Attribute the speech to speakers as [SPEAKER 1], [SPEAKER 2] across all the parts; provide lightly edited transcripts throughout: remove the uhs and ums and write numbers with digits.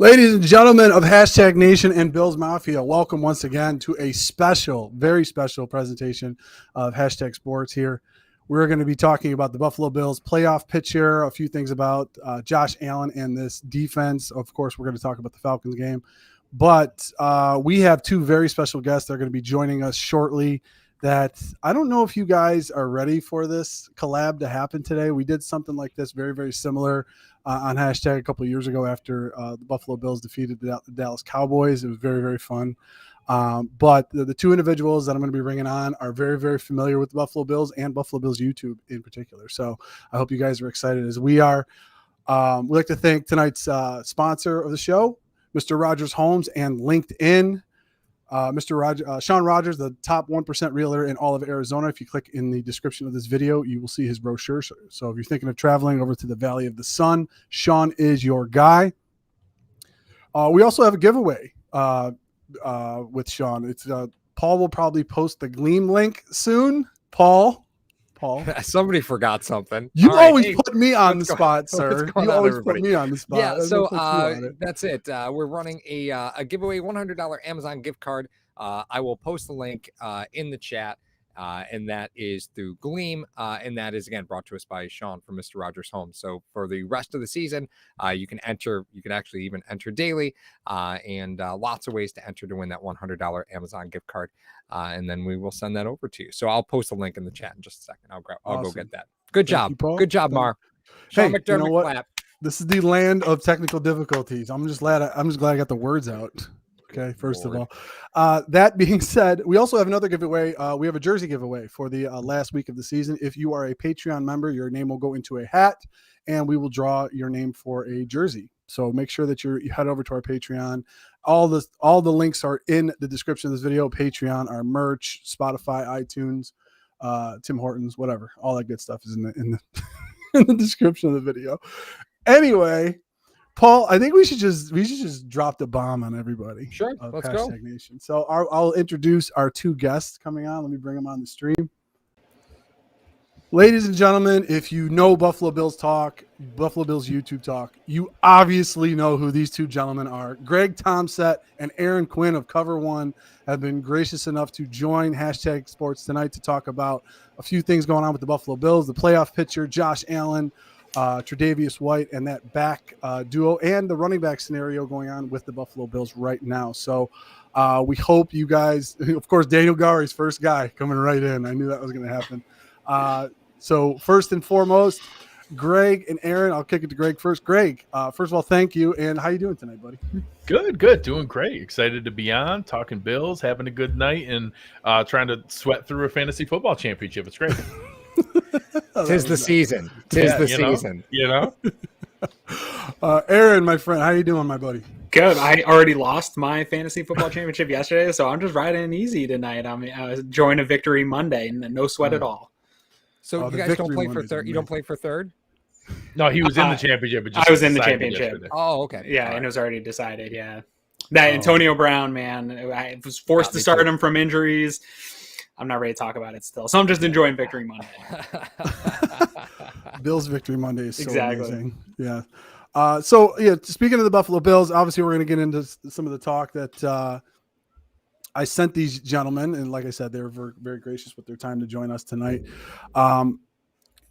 [SPEAKER 1] Ladies and gentlemen of Hashtag Nation and Bills Mafia, welcome once again to a special, very special presentation of Hashtag Sports here. We're going to be talking about the Buffalo Bills playoff picture, a few things about Josh Allen and this defense. Of course, we're going to talk about the Falcons game. But we have two very special guests that are going to be joining us shortly that I don't know if you guys are ready for this collab to happen today. We did something like this very, very similar on Hashtag a couple of years ago after the Buffalo Bills defeated the Dallas Cowboys. It was very, very fun. But the two individuals that I'm going to be bringing on are very, very familiar with the Buffalo Bills and Buffalo Bills YouTube in particular. So I hope you guys are excited as we are. We'd like to thank tonight's sponsor of the show, Mr. Rogers Homes and LinkedIn. Sean Rogers, the top 1% realtor in all of Arizona. If you click in the description of this video, you will see his brochure. So if you're thinking of traveling over to the Valley of the Sun, Sean is your guy. We also have a giveaway with Sean. It's Paul will probably post the Gleam link soon. Paul.
[SPEAKER 2] Somebody forgot something.
[SPEAKER 1] You always put me on the spot, sir. You always put me on the spot.
[SPEAKER 2] Yeah, so that's it. We're running a giveaway $100 Amazon gift card. I will post the link in the chat, and that is through Gleam, and that is, again, brought to us by Sean from Mr. Rogers Home. So for the rest of the season, you can enter. You can actually even enter daily, and lots of ways to enter to win that $100 Amazon gift card. And then we will send that over to you. So I'll post a link in the chat in just a second. I'll go get that. Good job. Good job, Mar.
[SPEAKER 1] Sean McDermott, you know what? Clap. This is the land of technical difficulties. I'm just glad I got the words out. Okay, first of all. That being said, we also have another giveaway. We have a jersey giveaway for the last week of the season. If you are a Patreon member, your name will go into a hat, and we will draw your name for a jersey. So make sure that you head over to our Patreon. All the links are in the description of this video. Patreon, our merch, Spotify, iTunes, Tim Hortons, whatever. All that good stuff is in the in the description of the video. Anyway, Paul, I think we should just drop the bomb on everybody.
[SPEAKER 2] Sure, let's go.
[SPEAKER 1] Nation. So I'll introduce our two guests coming on. Let me bring them on the stream. Ladies and gentlemen, if you know Buffalo Bills Talk, Buffalo Bills YouTube Talk, you obviously know who these two gentlemen are. Greg Tomset and Aaron Quinn of Cover One have been gracious enough to join Hashtag Sports tonight to talk about a few things going on with the Buffalo Bills, the playoff picture, Josh Allen, Tre'Davious White, and that back duo, and the running back scenario going on with the Buffalo Bills right now. So we hope you guys, of course, Daniel Gary's first guy coming right in. I knew that was going to happen. So first and foremost, Greg and Aaron, I'll kick it to Greg first. Greg, first of all, thank you. And how you doing tonight, buddy?
[SPEAKER 3] Good. Doing great. Excited to be on, talking Bills, having a good night, and trying to sweat through a fantasy football championship. It's great.
[SPEAKER 2] Tis the season. Tis the season.
[SPEAKER 3] You know?
[SPEAKER 1] Aaron, my friend, how you doing, my buddy?
[SPEAKER 4] Good. I already lost my fantasy football championship yesterday, so I'm just riding easy tonight. I was enjoying a victory Monday and no sweat at all.
[SPEAKER 2] So you guys don't play for third? You don't play for third?
[SPEAKER 3] No, he was in the championship.
[SPEAKER 4] I was in the championship.
[SPEAKER 3] Yesterday.
[SPEAKER 2] Oh, okay.
[SPEAKER 4] Yeah, and it was already decided. Yeah, that Antonio Brown, man, I was forced to start him from injuries. I'm not ready to talk about it still, so I'm just enjoying Victory Monday.
[SPEAKER 1] Bills Victory Monday is so amazing. Yeah. Speaking of the Buffalo Bills, obviously we're going to get into some of the talk that I sent these gentlemen, and like I said, they were very, very gracious with their time to join us tonight.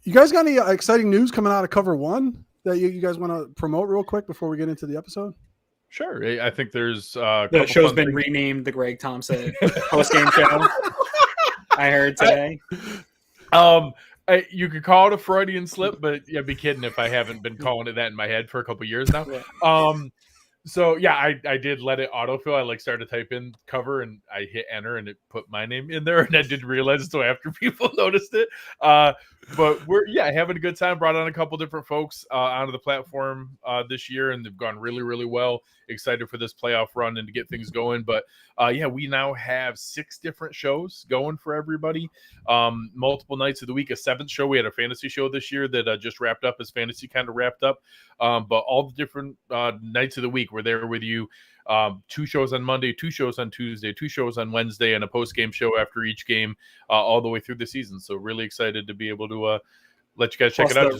[SPEAKER 1] You guys got any exciting news coming out of Cover One that you guys want to promote real quick before we get into the episode?
[SPEAKER 3] Sure. I think there's
[SPEAKER 4] the show's been renamed the Greg Thompson post-game show. I heard today.
[SPEAKER 3] You could call it a Freudian slip, but yeah, be kidding if I haven't been calling it that in my head for a couple years now. Yeah. So yeah, I did let it autofill. I started to type in cover and I hit enter and it put my name in there, and I didn't realize it until after people noticed it. But we're having a good time. Brought on a couple different folks onto the platform this year, and they've gone really, really well. Excited for this playoff run and to get things going. But we now have 6 different shows going for everybody. Multiple nights of the week. A 7th show. We had a fantasy show this year that just wrapped up as fantasy kind of wrapped up. But all the different nights of the week, we're there with you. 2 shows on Monday, 2 shows on Tuesday, 2 shows on Wednesday, and a post-game show after each game all the way through the season. So really excited to be able to let you guys check it out.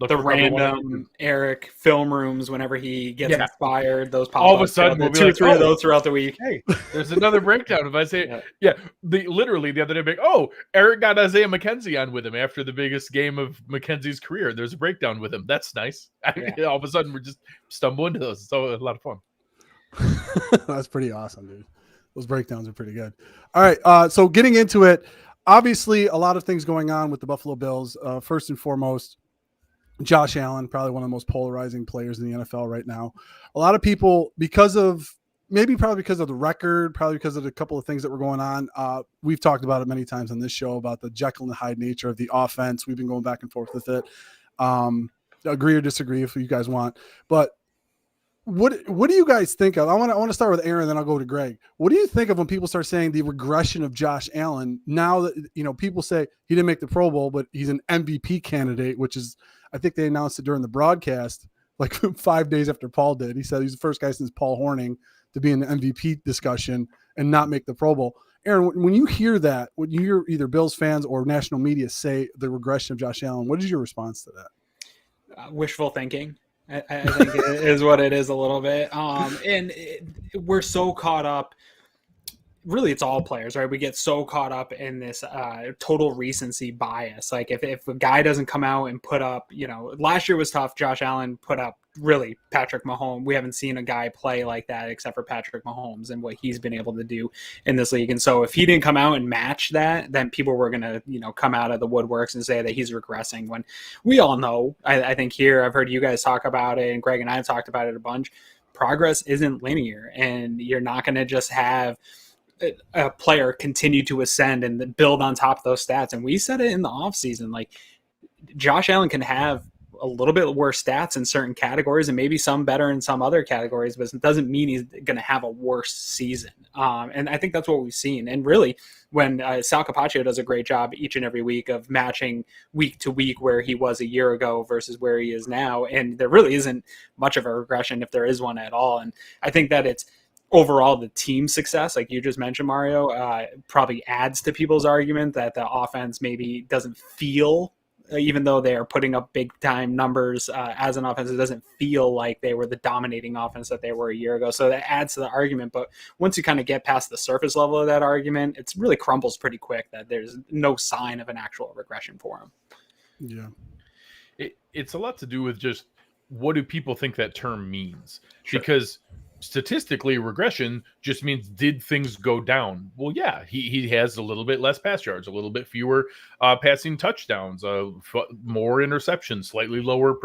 [SPEAKER 3] Look
[SPEAKER 4] the
[SPEAKER 3] for cover one.
[SPEAKER 4] random Eric film rooms whenever he gets
[SPEAKER 3] Yeah.
[SPEAKER 4] inspired. Those pop
[SPEAKER 3] All of a sudden, we'll be
[SPEAKER 4] 2 or
[SPEAKER 3] like,
[SPEAKER 4] 3 of
[SPEAKER 3] "Oh,
[SPEAKER 4] those throughout the week.
[SPEAKER 3] Hey, there's another breakdown." If I say,
[SPEAKER 4] Yeah.
[SPEAKER 3] literally the other day, like, "Oh, Eric got Isaiah McKenzie on with him after the biggest game of McKenzie's career. There's a breakdown with him. That's nice."
[SPEAKER 4] Yeah.
[SPEAKER 3] All of a sudden, we're just stumble into those. It's a lot of fun.
[SPEAKER 1] That's pretty awesome, dude. Those breakdowns are pretty good. All right. So getting into it, obviously a lot of things going on with the Buffalo Bills. First and foremost, Josh Allen, probably one of the most polarizing players in the NFL right now. A lot of people, probably because of the record, probably because of a couple of things that were going on. We've talked about it many times on this show about the Jekyll and Hyde nature of the offense. We've been going back and forth with it. Agree or disagree if you guys want, but what do you guys think of? I want to start with Aaron, then I'll go to Greg. What do you think of when people start saying the regression of Josh Allen? Now that people say he didn't make the Pro Bowl, but he's an MVP candidate, which is, I think they announced it during the broadcast, like 5 days after Paul did. He said he's the first guy since Paul Horning to be in the MVP discussion and not make the Pro Bowl. Aaron, when you hear that, when you hear either Bills fans or national media say the regression of Josh Allen, what is your response to that?
[SPEAKER 4] Wishful thinking. I think it is what it is a little bit. We're so caught up. Really, it's all players, right? We get so caught up in this total recency bias. Like if a guy doesn't come out and put up, last year was tough. Josh Allen put up really Patrick Mahomes. We haven't seen a guy play like that except for Patrick Mahomes and what he's been able to do in this league. And so if he didn't come out and match that, then people were going to, come out of the woodworks and say that he's regressing, when we all know, I think here, I've heard you guys talk about it, and Greg and I have talked about it a bunch. Progress isn't linear, and you're not going to just have a player continue to ascend and build on top of those stats. And we said it in the offseason, like Josh Allen can have a little bit worse stats in certain categories and maybe some better in some other categories, but it doesn't mean he's going to have a worse season. And I think that's what we've seen. And really, when Sal Capaccio does a great job each and every week of matching week to week where he was a year ago versus where he is now. And there really isn't much of a regression, if there is one at all. And I think that it's, overall, the team success, like you just mentioned, Mario, probably adds to people's argument that the offense maybe doesn't feel, even though they are putting up big time numbers as an offense, it doesn't feel like they were the dominating offense that they were a year ago. So that adds to the argument. But once you kind of get past the surface level of that argument, it really crumbles pretty quick that there's no sign of an actual regression for him.
[SPEAKER 3] Yeah. It's a lot to do with just what do people think that term means?
[SPEAKER 4] Sure.
[SPEAKER 3] Because statistically, regression just means, did things go down? Well, yeah, he has a little bit less pass yards, a little bit fewer passing touchdowns, more interceptions, slightly lower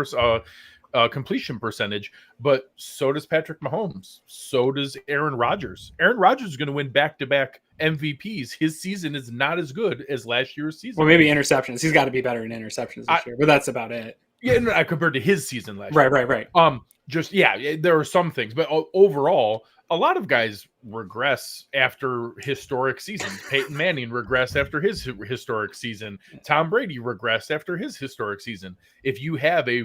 [SPEAKER 3] completion percentage, but so does Patrick Mahomes. So does Aaron Rodgers. Aaron Rodgers is going to win back-to-back MVPs. His season is not as good as last year's season.
[SPEAKER 4] Well, maybe interceptions. He's got to be better in interceptions this year, but that's about it.
[SPEAKER 3] Yeah, no, compared to his season last year.
[SPEAKER 4] Right.
[SPEAKER 3] There are some things, but overall, a lot of guys regress after historic seasons. Peyton Manning regressed after his historic season. Tom Brady regressed after his historic season. If you have a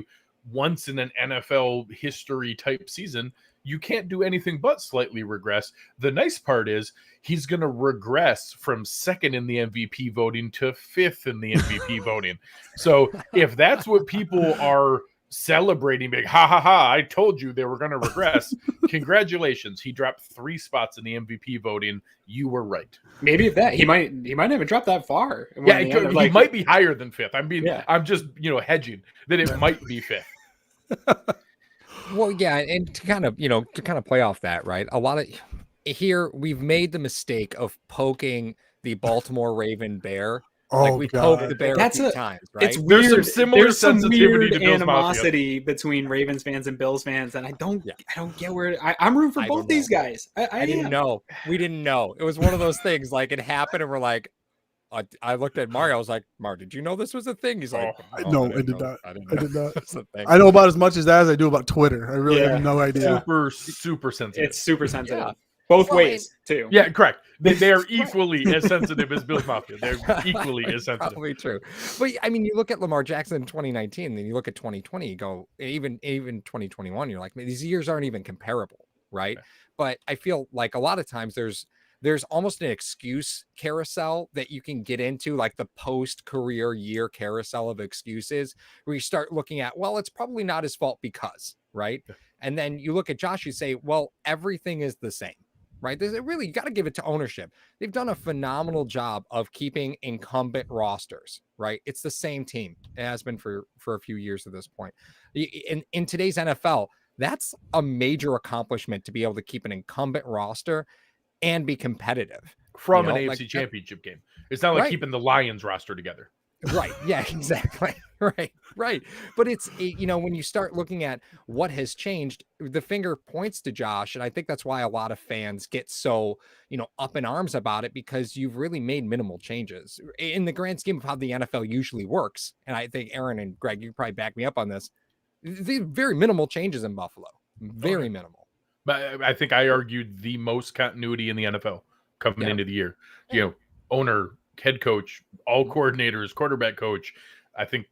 [SPEAKER 3] once in an NFL history type season, you can't do anything but slightly regress. The nice part is he's going to regress from second in the MVP voting to fifth in the MVP voting. So if that's what people are celebrating, big I told you they were going to regress. Congratulations, he dropped 3 spots in the MVP voting. You were right.
[SPEAKER 4] Maybe if that he might not even drop that far.
[SPEAKER 3] Yeah, he might be higher than 5th. I'm just hedging that it might be 5th.
[SPEAKER 2] Well, yeah, and to kind of play off that, right? A lot of here we've made the mistake of poking the Baltimore Raven bear. Like we poked the bear a few times, right?
[SPEAKER 4] It's weird.
[SPEAKER 3] There's some sensitivity to Bills
[SPEAKER 4] animosity between Ravens fans and Bills fans, and I don't get where I'm rooting for both these guys. I
[SPEAKER 2] didn't know. We didn't know. It was one of those things. Like it happened, and we're like, I looked at Mario. I was like, Mar, did you know this was a thing? He's like,
[SPEAKER 1] no, I did not. I did not.
[SPEAKER 2] I
[SPEAKER 1] know about as much as that as I do about Twitter. I really have no idea.
[SPEAKER 3] Super sensitive.
[SPEAKER 4] It's super sensitive. Yeah. Both ways, too.
[SPEAKER 3] Yeah, correct. They are equally as sensitive as Bills Mafia. They're equally as sensitive.
[SPEAKER 2] Probably true. But, I mean, you look at Lamar Jackson in 2019, and then you look at 2020, you go, even 2021, you're like, these years aren't even comparable, right? Okay. But I feel like a lot of times there's there's almost an excuse carousel that you can get into, like the post-career year carousel of excuses, where you start looking at, well, it's probably not his fault because, right? And then you look at Josh, you say, well, everything is the same, right? There's really, you got to give it to ownership. They've done a phenomenal job of keeping incumbent rosters, right? It's the same team. It has been for a few years at this point. In today's NFL, that's a major accomplishment to be able to keep an incumbent roster and be competitive
[SPEAKER 3] from an AFC championship game. It's not like keeping the Lions roster together.
[SPEAKER 2] Right. Yeah, exactly. Right. But it's, when you start looking at what has changed, the finger points to Josh. And I think that's why a lot of fans get so, up in arms about it, because you've really made minimal changes in the grand scheme of how the NFL usually works. And I think Aaron and Greg, you could probably back me up on this. The very minimal changes in Buffalo, very minimal.
[SPEAKER 3] But I think I argued the most continuity in the NFL coming into the year. Owner, head coach, all coordinators, quarterback coach. I think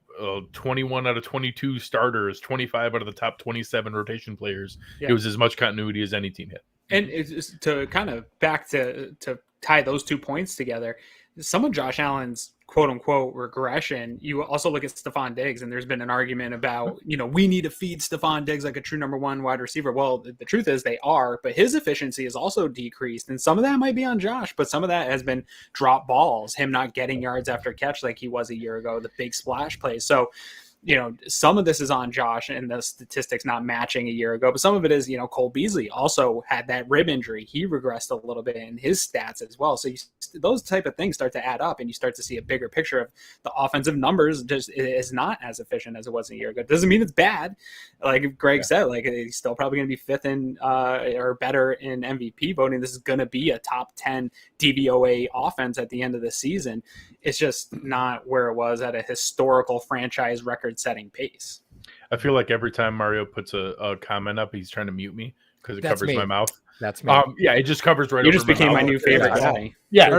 [SPEAKER 3] 21 out of 22 starters, 25 out of the top 27 rotation players. It was as much continuity as any team had.
[SPEAKER 4] And it's to kind of back to tie those 2 points together, some of Josh Allen's quote unquote regression, you also look at Stephon Diggs, and there's been an argument about, we need to feed Stephon Diggs like a true number one wide receiver. Well, the truth is they are, but his efficiency is also decreased. And some of that might be on Josh, but some of that has been drop balls, him not getting yards after catch like he was a year ago, the big splash plays. So, some of this is on Josh and the statistics not matching a year ago, but some of it is, Cole Beasley also had that rib injury. He regressed a little bit in his stats as well. So those type of things start to add up, and you start to see a bigger picture of the offensive numbers. Just is not as efficient as it was a year ago. It doesn't mean it's bad. Like Greg said, like he's still probably going to be fifth in or better in MVP voting. This is going to be a top 10 DVOA offense at the end of the season. It's just not where it was at a historical franchise record-setting pace.
[SPEAKER 3] I feel like every time Mario puts a comment up, he's trying to mute me because it covers my mouth.
[SPEAKER 2] That's me.
[SPEAKER 3] It just covers right over my mouth.
[SPEAKER 4] You just became my new favorite guy.
[SPEAKER 3] Yeah.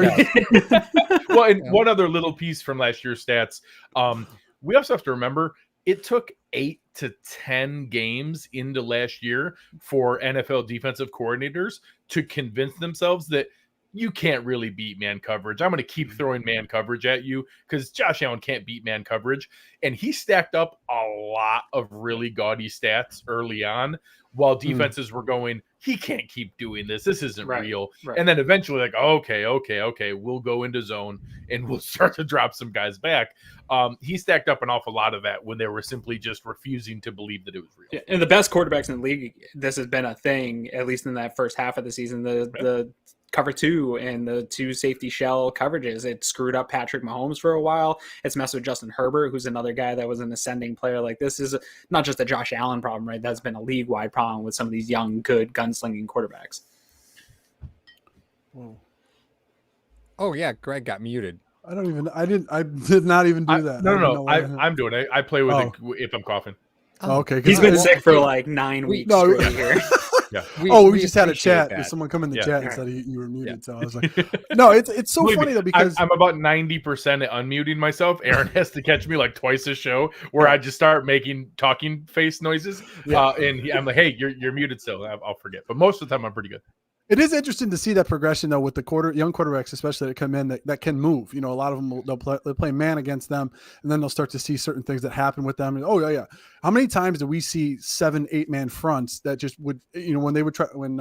[SPEAKER 3] Well, and one other little piece from last year's stats. We also have to remember it took 8 to 10 games into last year for NFL defensive coordinators to convince themselves that you can't really beat man coverage. I'm going to keep throwing man coverage at you because Josh Allen can't beat man coverage. And he stacked up a lot of really gaudy stats early on while defenses were going, he can't keep doing this. This isn't real. Right. And then eventually like, okay, we'll go into zone and we'll start to drop some guys back. He stacked up an awful lot of that when they were simply just refusing to believe that it was real.
[SPEAKER 4] Yeah, and the best quarterbacks in the league, this has been a thing, at least in that first half of the season, the cover 2 and the 2 safety shell coverages. It screwed up Patrick Mahomes for a while. It's messed with Justin Herbert, who's another guy that was an ascending player. Like this is not just a Josh Allen problem, right? That's been a league-wide problem with some of these young, good gunslinging quarterbacks.
[SPEAKER 1] Whoa.
[SPEAKER 2] Oh yeah, Greg got muted.
[SPEAKER 1] I did not even do that.
[SPEAKER 3] No. I'm doing it. I play with it if I'm coughing.
[SPEAKER 1] Oh, okay.
[SPEAKER 4] He's been sick for like 9 weeks straight here.
[SPEAKER 3] Yeah.
[SPEAKER 1] We just had a chat. There's someone come in the chat and said you were muted. So I was like, no, it's so funny though, because
[SPEAKER 3] I'm about 90% at unmuting myself. Aaron has to catch me like twice a show where I just start making talking face noises. And I'm like, hey, you're muted still. I'll forget. But most of the time I'm pretty good.
[SPEAKER 1] It is interesting to see that progression though with the young quarterbacks, especially that come in that can move. A lot of them they'll play man against them, and then they'll start to see certain things that happen with them. And how many times do we see 7-8 man fronts that just would when they would try when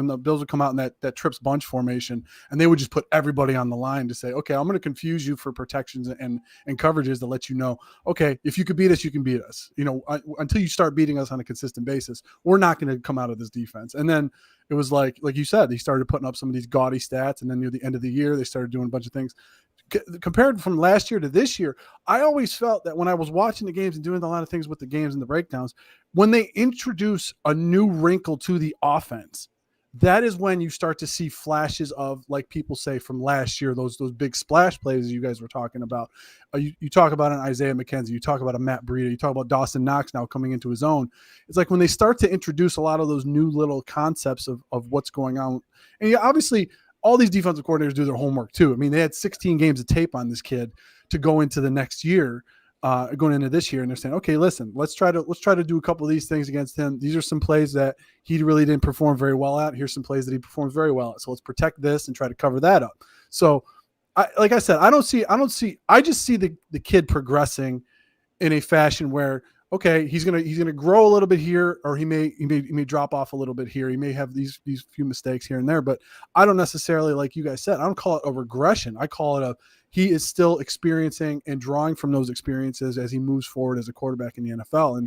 [SPEAKER 1] the Bills would come out in that trips bunch formation, and they would just put everybody on the line to say, okay, I'm going to confuse you for protections and coverages to let you know, okay, if you could beat us, you can beat us. Until you start beating us on a consistent basis, we're not going to come out of this defense. And then it was like you said, they started putting up some of these gaudy stats, and then near the end of the year, they started doing a bunch of things. Compared from last year to this year, I always felt that when I was watching the games and doing a lot of things with the games and the breakdowns, when they introduce a new wrinkle to the offense, that is when you start to see flashes of, like people say from last year, those big splash plays you guys were talking about. You talk about an Isaiah McKenzie, you talk about a Matt Breida, you talk about Dawson Knox now coming into his own. It's like when they start to introduce a lot of those new little concepts of what's going on. And obviously all these defensive coordinators do their homework too. I mean, they had 16 games of tape on this kid to go into the next year. going into this year, and they're saying, okay, listen, let's try to do a couple of these things against him. These are some plays that he really didn't perform very well at. Here's some plays that he performs very well at. So let's protect this and try to cover that up. So, like I said, I just see the kid progressing in a fashion where, okay, he's gonna grow a little bit here, or he may drop off a little bit here. He may have these few mistakes here and there, but I don't necessarily, like you guys said, I don't call it a regression. I call it he is still experiencing and drawing from those experiences as he moves forward as a quarterback in the NFL.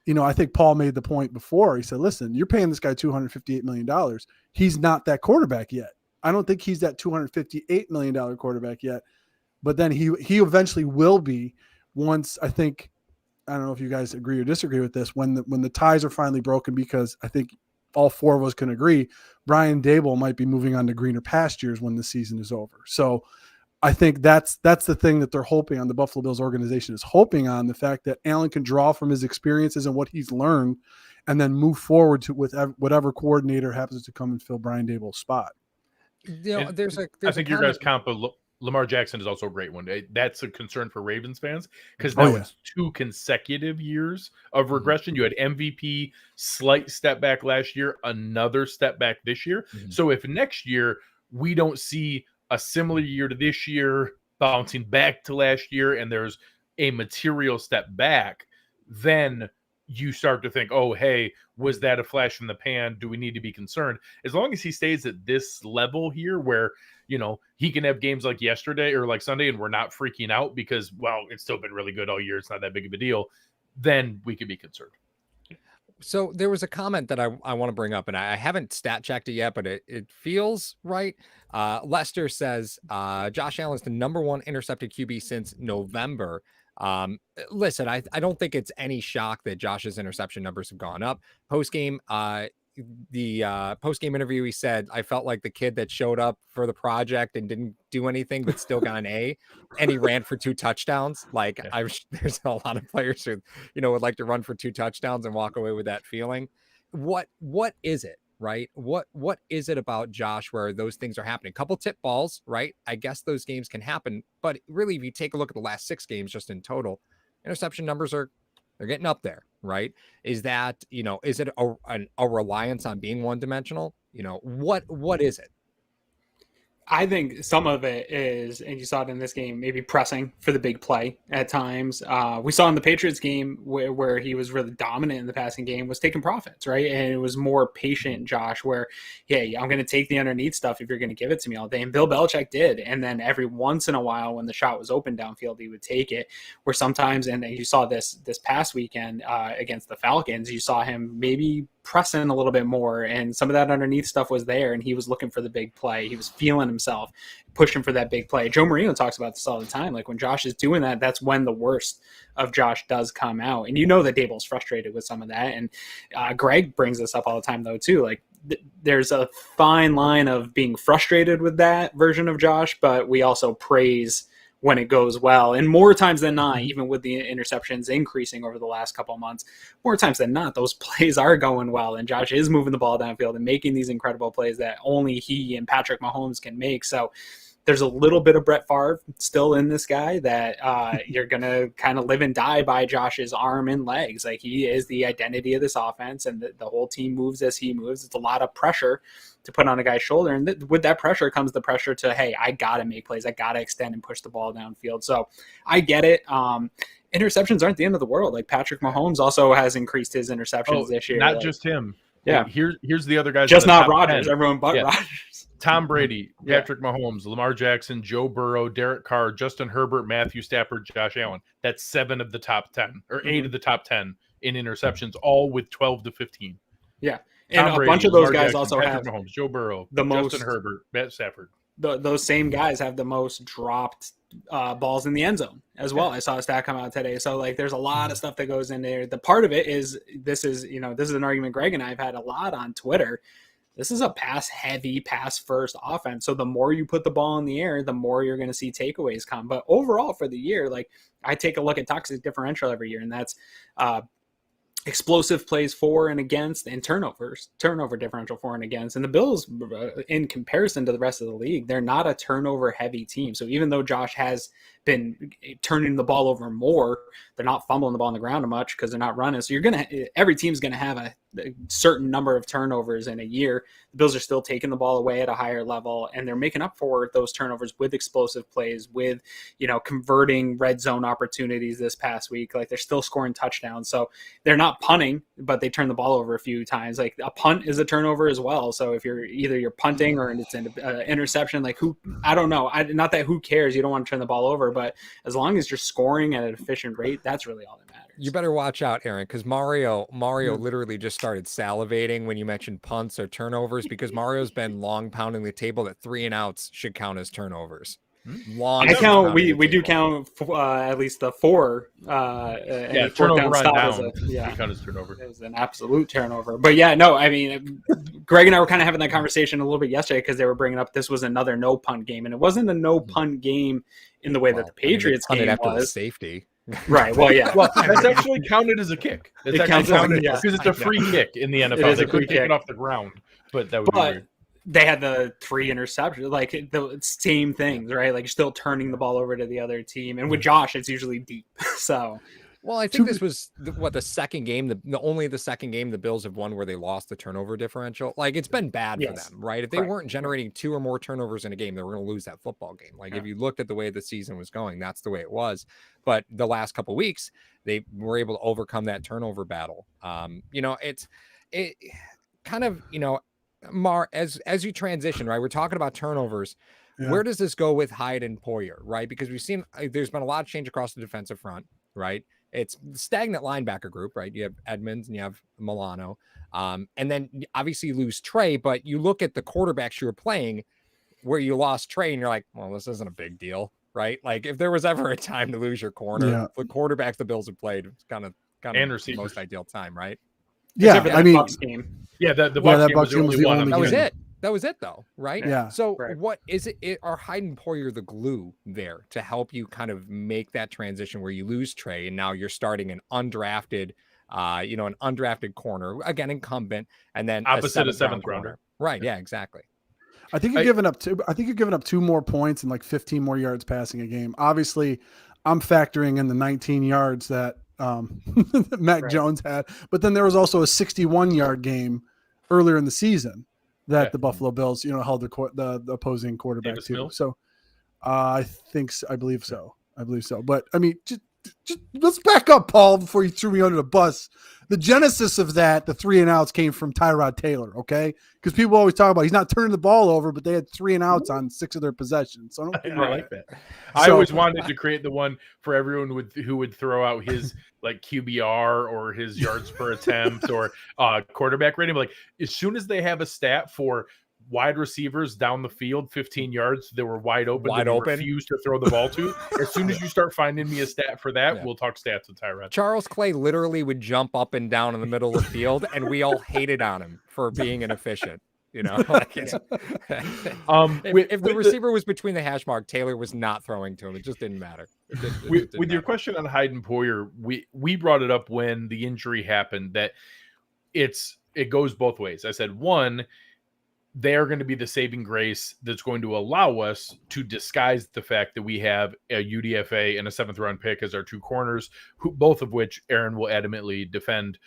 [SPEAKER 1] And I think Paul made the point before. He said, listen, you're paying this guy $258 million. He's not that quarterback yet. I don't think he's that $258 million quarterback yet, but then he eventually will be once, I don't know if you guys agree or disagree with this, when the ties are finally broken, because I think all four of us can agree Brian Daboll might be moving on to greener pastures when the season is over. So I think that's the thing that they're hoping on. The Buffalo Bills organization is hoping on the fact that Allen can draw from his experiences and what he's learned, and then move forward with whatever coordinator happens to come and fill Brian Daboll's spot.
[SPEAKER 2] I think
[SPEAKER 3] your guys' comp of Lamar Jackson is also a great one. That's a concern for Ravens fans, because now it's 2 consecutive years of regression. You had MVP, slight step back last year, another step back this year. So if next year we don't see a similar year to this year, bouncing back to last year, and there's a material step back, then you start to think, oh, hey, was that a flash in the pan? Do we need to be concerned? As long as he stays at this level here where, he can have games like yesterday or like Sunday and we're not freaking out because, well, it's still been really good all year, it's not that big of a deal, then we could be concerned.
[SPEAKER 2] So there was a comment that I want to bring up, and I haven't stat checked it yet, but it feels right. Lester says Josh Allen's the #1 intercepted QB since November. Listen, I don't think it's any shock that Josh's interception numbers have gone up. Post-game, the post-game interview, he said, I felt like the kid that showed up for the project and didn't do anything but still got an A, and he ran for 2 touchdowns. Like, there's a lot of players who would like to run for 2 touchdowns and walk away with that feeling. What is it, right? What is it about Josh where those things are happening? Couple tip balls, right? I guess those games can happen, but really, if you take a look at the last 6 games just in total, interception numbers they're getting up there, right? Is that, is it a reliance on being one-dimensional? What is it?
[SPEAKER 4] I think some of it is, and you saw it in this game, maybe pressing for the big play at times. We saw in the Patriots game where he was really dominant in the passing game, was taking profits, right? And it was more patient, Josh, where, hey, I'm going to take the underneath stuff if you're going to give it to me all day. And Bill Belichick did. And then every once in a while, when the shot was open downfield, he would take it. Where sometimes, and you saw this past weekend against the Falcons, you saw him maybe pressing a little bit more, and some of that underneath stuff was there, and he was looking for the big play. He was feeling himself, pushing for that big play. Joe Marino talks about this all the time. Like, when Josh is doing that, that's when the worst of Josh does come out. And that Daboll's frustrated with some of that. And Greg brings this up all the time, though, too. Like, there's a fine line of being frustrated with that version of Josh, but we also praise when it goes well. And more times than not, even with the interceptions increasing over the last couple of months, more times than not, those plays are going well. And Josh is moving the ball downfield and making these incredible plays that only he and Patrick Mahomes can make. So there's a little bit of Brett Favre still in this guy that you're going to kind of live and die by Josh's arm and legs. Like, he is the identity of this offense, and the whole team moves as he moves. It's a lot of pressure to put on a guy's shoulder. And with that pressure comes the pressure to, hey, I got to make plays. I got to extend and push the ball downfield. So I get it. Interceptions aren't the end of the world. Like, Patrick Mahomes also has increased his interceptions this year.
[SPEAKER 3] Not just him.
[SPEAKER 4] Yeah.
[SPEAKER 3] Here's the other guys.
[SPEAKER 4] Just not Rodgers. 10. Everyone but Rodgers.
[SPEAKER 3] Tom Brady, Patrick Mahomes, Lamar Jackson, Joe Burrow, Derek Carr, Justin Herbert, Matthew Stafford, Josh Allen. That's 7 of the top 10, or 8 of the top 10 in interceptions, all with 12 to 15.
[SPEAKER 4] Yeah. And
[SPEAKER 3] Tom
[SPEAKER 4] a
[SPEAKER 3] Brady,
[SPEAKER 4] bunch of those
[SPEAKER 3] Lamar
[SPEAKER 4] guys
[SPEAKER 3] Jackson,
[SPEAKER 4] also
[SPEAKER 3] Patrick
[SPEAKER 4] have
[SPEAKER 3] Mahomes, Joe Burrow,
[SPEAKER 4] Justin
[SPEAKER 3] Herbert, Matt Stafford.
[SPEAKER 4] Those same guys have the most dropped balls in the end zone as well. I saw a stat come out today. So, like, there's a lot of stuff that goes in there. The part of it is this is an argument Greg and I have had a lot on Twitter. This is a pass-heavy, pass-first offense. So the more you put the ball in the air, the more you're going to see takeaways come. But overall for the year, like, I take a look at toxic differential every year, and that's explosive plays for and against, and turnover differential for and against. And the Bills, in comparison to the rest of the league, they're not a turnover heavy team. So even though Josh has been turning the ball over more, they're not fumbling the ball on the ground much because they're not running. So every team's going to have a certain number of turnovers in a year. The Bills are still taking the ball away at a higher level, and they're making up for those turnovers with explosive plays, with, converting red zone opportunities this past week. Like, they're still scoring touchdowns. So they're not punting, but they turn the ball over a few times. Like, a punt is a turnover as well. So if you're punting or it's an interception, like, I don't know. Not that who cares, you don't want to turn the ball over, but as long as you're scoring at an efficient rate, that's really all that matters.
[SPEAKER 2] You better watch out, Aaron, because Mario literally just started salivating when you mentioned punts or turnovers, because Mario's been long pounding the table that 3 and outs should count as turnovers.
[SPEAKER 4] I count. We do count at least the 4.
[SPEAKER 3] Turnover run down. Count as turnover.
[SPEAKER 4] It was an absolute turnover. But yeah, no. I mean, Greg and I were kind of having that conversation a little bit yesterday because they were bringing up this was another no punt game, and it wasn't a no punt game in the way that the Patriots game was.
[SPEAKER 2] Safety.
[SPEAKER 4] Right. Well, yeah.
[SPEAKER 3] Well, that's actually counted as a kick. It counts because it's a free kick in the NFL. They could kick it off the ground, but that would be weird.
[SPEAKER 4] They had the 3 interceptions, like the same things, right? Like, you're still turning the ball over to the other team, and with Josh, it's usually deep. So,
[SPEAKER 2] well, I think this was the second game, only the second game the Bills have won where they lost the turnover differential. Like, it's been bad for them, right? If they weren't generating 2 or more turnovers in a game, they were going to lose that football game. Like, if you looked at the way the season was going, that's the way it was. But the last couple of weeks, they were able to overcome that turnover battle. It kind of, as you transition, right? We're talking about turnovers. Yeah. Where does this go with Hyde and Poyer, right? Because we've seen there's been a lot of change across the defensive front, right? It's stagnant linebacker group, right? You have Edmonds and you have Milano. And then obviously you lose Trey, but you look at the quarterbacks you were playing where you lost Trey and you're like, well, this isn't a big deal, right? Like, if there was ever a time to lose your corner, the quarterbacks the Bills have played, it's kind of the most ideal time, right?
[SPEAKER 1] Yeah, I mean,
[SPEAKER 3] Bucs game. Yeah, the Bucs game was the only one.
[SPEAKER 2] That was it, though, right?
[SPEAKER 1] Yeah.
[SPEAKER 2] So what is it? Are Hyde and Poyer the glue there to help you kind of make that transition where you lose Trey and now you're starting an undrafted, an undrafted corner, again, incumbent, and then
[SPEAKER 3] opposite a 7th rounder.
[SPEAKER 2] Right. Yeah, exactly.
[SPEAKER 1] I think you're giving up 2 more points and like 15 more yards passing a game. Obviously, I'm factoring in the 19 yards that Mac Jones had, but then there was also a 61-yard game earlier in the season that the Buffalo Bills, held the opposing quarterback to.
[SPEAKER 3] Mills?
[SPEAKER 1] So I believe so. But I mean, just let's back up, Paul, before you threw me under the bus. The genesis of that, the 3 and outs, came from Tyrod Taylor, okay? Because people always talk about he's not turning the ball over, but they had 3 and outs on 6 of their possessions. So I
[SPEAKER 3] like that. I always wanted to create the one for everyone who would throw out his like QBR or his yards per attempt or quarterback rating. Like, as soon as they have a stat for wide receivers down the field 15 yards that were wide open, refused to throw the ball to, as soon as you start finding me a stat for that, we'll talk stats with Tyrod.
[SPEAKER 2] Charles Clay literally would jump up and down in the middle of the field, and we all hated on him for being inefficient. If the receiver was between the hash mark, Taylor was not throwing to him. It just didn't matter.
[SPEAKER 3] With your question on Hyde and Poyer, we brought it up when the injury happened that it goes both ways. I said, one, they are going to be the saving grace that's going to allow us to disguise the fact that we have a UDFA and a 7th round pick as our 2 corners, both of which Aaron will adamantly defend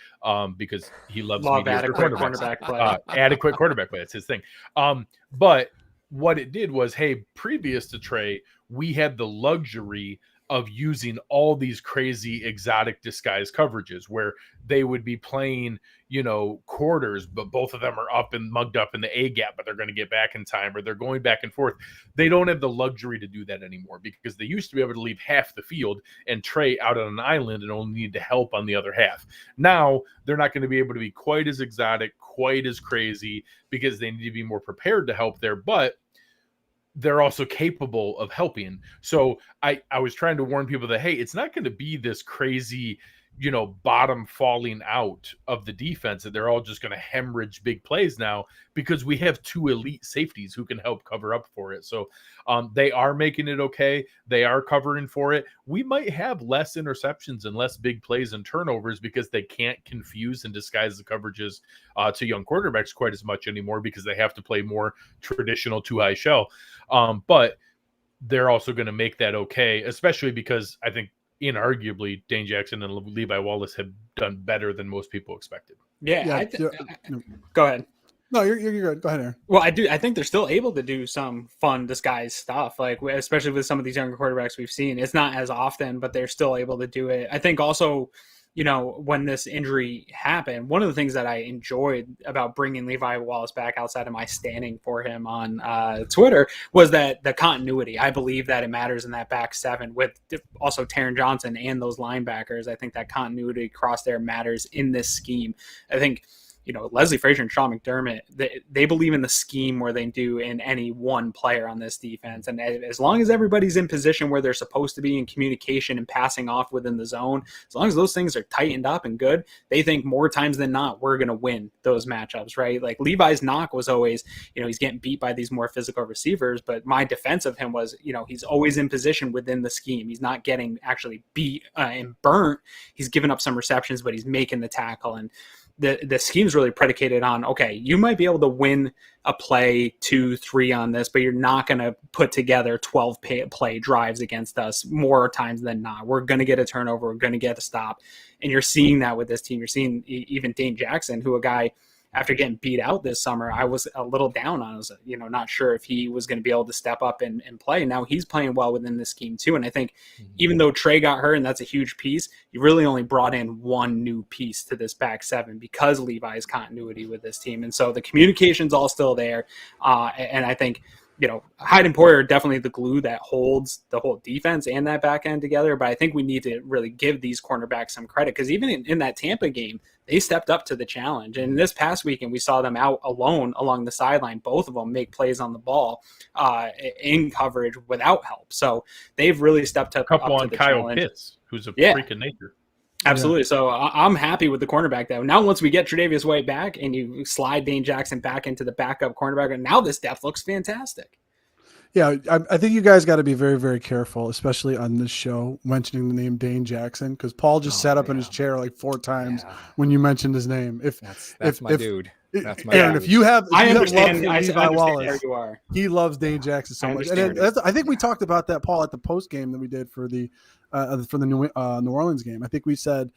[SPEAKER 3] because he loves
[SPEAKER 4] adequate quarterback play.
[SPEAKER 3] Adequate quarterback play. That's his thing. But what it did was, previous to Trey, we had the luxury of using all these crazy exotic disguise coverages where they would be playing, quarters, but both of them are up and mugged up in the A gap, but they're going to get back in time, or they're going back and forth. They don't have the luxury to do that anymore because they used to be able to leave half the field and Trey out on an island and only need to help on the other half. Now they're not going to be able to be quite as exotic, quite as crazy because they need to be more prepared to help there, but they're also capable of helping. So I was trying to warn people that, hey, it's not going to be this crazy, bottom falling out of the defense, that they're all just going to hemorrhage big plays now because we have two elite safeties who can help cover up for it. So they are making it okay. They are covering for it. We might have less interceptions and less big plays and turnovers because they can't confuse and disguise the coverages to young quarterbacks quite as much anymore because they have to play more traditional two high shell. But they're also going to make that okay, especially because I think inarguably Dane Jackson and Levi Wallace have done better than most people expected.
[SPEAKER 4] Yeah. Go ahead.
[SPEAKER 1] No, you're good. Go ahead, Aaron.
[SPEAKER 4] Well, I think they're still able to do some fun disguise stuff, like especially with some of these younger quarterbacks we've seen. It's not as often, but they're still able to do it. I think also, when this injury happened, one of the things that I enjoyed about bringing Levi Wallace back outside of my standing for him on Twitter was that the continuity. I believe that it matters in that back seven with also Taryn Johnson and those linebackers. I think that continuity across there matters in this scheme. I think Leslie Frazier and Sean McDermott, they believe in the scheme more than do in any one player on this defense. And as long as everybody's in position where they're supposed to be in communication and passing off within the zone, as long as those things are tightened up and good, they think more times than not, we're going to win those matchups, right? Like Levi's knock was always, he's getting beat by these more physical receivers, but my defense of him was, he's always in position within the scheme. He's not getting actually beat and burnt. He's giving up some receptions, but he's making the tackle. And the scheme's really predicated on, okay, you might be able to win a play 2-3 on this, but you're not going to put together 12 play drives against us more times than not. We're going to get a turnover. We're going to get a stop. And you're seeing that with this team. You're seeing even Dane Jackson, who a guy, after getting beat out this summer, I was a little down on. I was, not sure if he was going to be able to step up and play. Now he's playing well within the scheme too. And I think even though Trey got hurt, and that's a huge piece, you really only brought in one new piece to this back seven because Levi's continuity with this team. And so the communication's all still there. And I think, Hyde and Poyer are definitely the glue that holds the whole defense and that back end together. But I think we need to really give these cornerbacks some credit because even in that Tampa game, they stepped up to the challenge. And this past weekend, we saw them out alone along the sideline. Both of them make plays on the ball in coverage without help. So they've really stepped up.
[SPEAKER 3] A couple on
[SPEAKER 4] to the
[SPEAKER 3] Kyle
[SPEAKER 4] challenge.
[SPEAKER 3] Pitts, who's a freak of nature.
[SPEAKER 4] Absolutely. Yeah. So I'm happy with the cornerback though. Now, once we get Tre'Davious White back and you slide Dane Jackson back into the backup cornerback, and now this depth looks fantastic.
[SPEAKER 1] Yeah, I think you guys got to be very, very careful, especially on this show, mentioning the name Dane Jackson, because Paul just sat up in his chair like 4 times when you mentioned his name.
[SPEAKER 2] That's my dude. That's my
[SPEAKER 1] Aaron.
[SPEAKER 2] dude.
[SPEAKER 1] If you have love for Levi Wallace,
[SPEAKER 4] you are.
[SPEAKER 1] He loves Dane Jackson so much. And I think we talked about that, Paul, at the post game that we did for the New Orleans game. I think we said,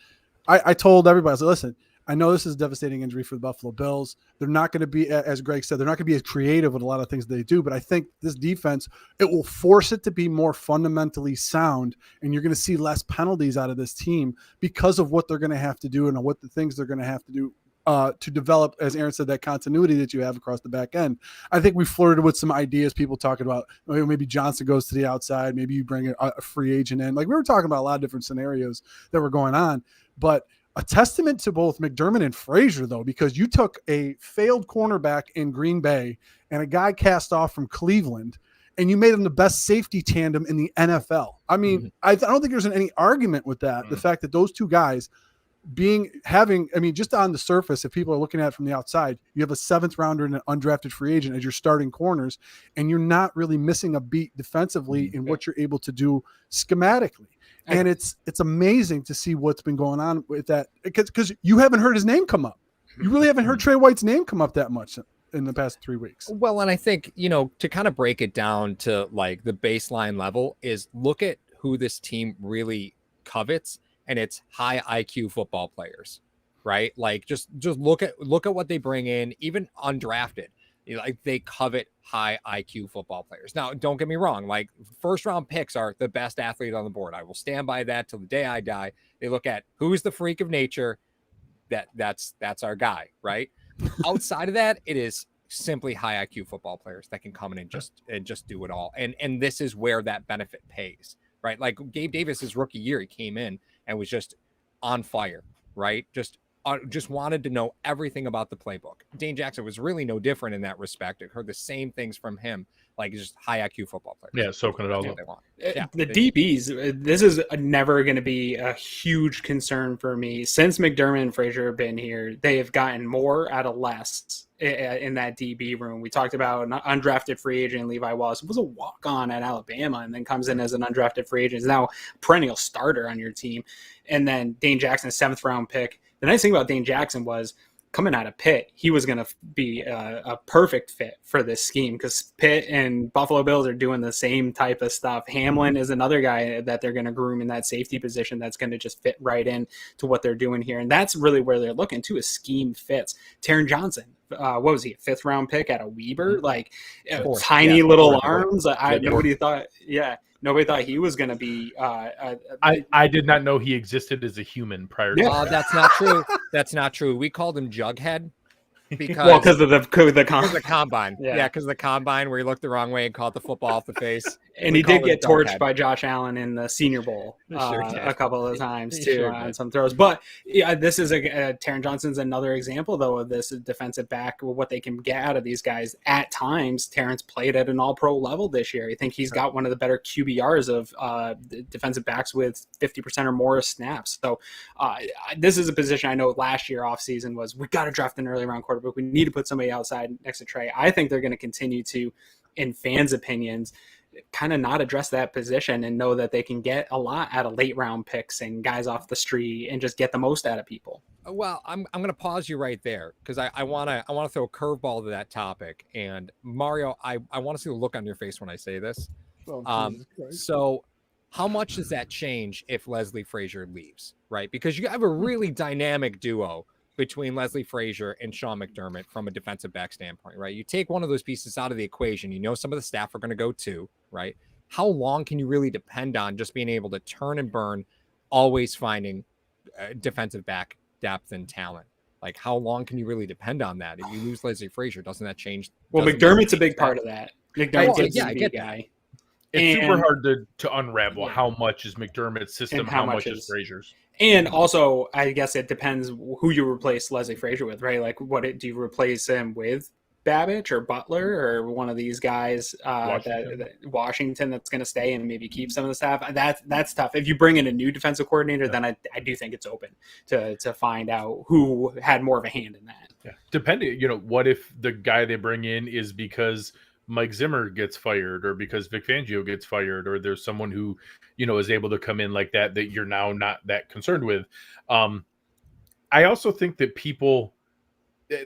[SPEAKER 1] I told everybody, I said, listen, I know this is a devastating injury for the Buffalo Bills. They're not going to be, as Greg said, they're not going to be as creative with a lot of things they do. But I think this defense, it will force it to be more fundamentally sound, and you're going to see less penalties out of this team because of what they're going to have to do and what the things they're going to have to do to develop, as Aaron said, that continuity that you have across the back end. I think we flirted with some ideas, people talking about maybe Johnson goes to the outside, maybe you bring a free agent in. Like we were talking about a lot of different scenarios that were going on, but a testament to both McDermott and Frazier, though, because you took a failed cornerback in Green Bay and a guy cast off from Cleveland, and you made them the best safety tandem in the NFL. I mean, I don't think there's any argument with that. The fact that those two guys just on the surface, if people are looking at it from the outside, you have a 7th rounder and an undrafted free agent as your starting corners, and you're not really missing a beat defensively in what you're able to do schematically. And it's amazing to see what's been going on with that, because you haven't heard his name come up. You really haven't heard Trey White's name come up that much in the past 3 weeks.
[SPEAKER 2] Well, and I think, to kind of break it down to like the baseline level is look at who this team really covets, and it's high IQ football players, right? Like just look at what they bring in, even undrafted. Like they covet high IQ football players. Now, don't get me wrong. Like 1st round picks are the best athlete on the board. I will stand by that till the day I die. They look at who's the freak of nature. That's our guy, right? Outside of that, it is simply high IQ football players that can come in and just do it all. And this is where that benefit pays, right? Like Gabe Davis's rookie year, he came in and was just on fire, right? Just wanted to know everything about the playbook. Dane Jackson was really no different in that respect. I heard the same things from him like just high IQ football players.
[SPEAKER 3] Yeah, soaking it all
[SPEAKER 2] That's
[SPEAKER 3] up.
[SPEAKER 2] what they want. Yeah,
[SPEAKER 4] The DBs, this is never going to be a huge concern for me. Since McDermott and Frazier have been here, they have gotten more out of less in that DB room. We talked about an undrafted free agent, Levi Wallace, was a walk-on at Alabama and then comes in as an undrafted free agent. Is now a perennial starter on your team. And then Dane Jackson, 7th-round pick. The nice thing about Dane Jackson was, coming out of Pitt, he was going to be a perfect fit for this scheme because Pitt and Buffalo Bills are doing the same type of stuff. Hamlin is another guy that they're going to groom in that safety position that's going to just fit right in to what they're doing here. And that's really where they're looking to, is scheme fits. Taryn Johnson, what was he, a 5th-round pick at a Weber? Like tiny little arms. Nobody thought he was going to be.
[SPEAKER 3] I did not know he existed as a human prior to
[SPEAKER 2] that's not true. That's not true. We called him Jughead because
[SPEAKER 4] of the
[SPEAKER 2] combine. Yeah, because of the combine where he looked the wrong way and caught the football off the face.
[SPEAKER 4] And he did get torched by Josh Allen in the Senior Bowl a couple of times too on some throws. But yeah, this is Taryn Johnson's another example though of this defensive back, what they can get out of these guys. At times, Terrence played at an All-Pro level this year. I think he's got one of the better QBRs of defensive backs with 50% or more of snaps. So this is a position I know last year offseason was, we got to draft an early round quarterback. We need to put somebody outside next to Trey. I think they're going to continue to, in fans' opinions, kind of not address that position and know that they can get a lot out of late round picks and guys off the street and just get the most out of people.
[SPEAKER 2] Well, I'm going to pause you right there because I want to throw a curveball to that topic. And Mario, I want to see the look on your face when I say this. So how much does that change if Leslie Frazier leaves, right? Because you have a really dynamic duo between Leslie Frazier and Sean McDermott from a defensive back standpoint, right? You take one of those pieces out of the equation, you know some of the staff are going to go too, right? How long can you really depend on just being able to turn and burn, always finding defensive back depth and talent? Like, how long can you really depend on that? If you lose Leslie Frazier, doesn't that change?
[SPEAKER 4] Well, McDermott's a big part of that. McDermott's
[SPEAKER 2] I get guy.
[SPEAKER 3] It's super hard to unravel how much is McDermott's system, how much is Frazier's.
[SPEAKER 4] And also, I guess it depends who you replace Leslie Frazier with, right? Like, do you replace him with Babbage or Butler or one of these guys, Washington that's going to stay and maybe keep some of the staff? That's tough. If you bring in a new defensive coordinator, then I do think it's open to find out who had more of a hand in that.
[SPEAKER 3] Yeah, depending, what if the guy they bring in is because Mike Zimmer gets fired or because Vic Fangio gets fired or there's someone who, is able to come in like that you're now not that concerned with. I also think that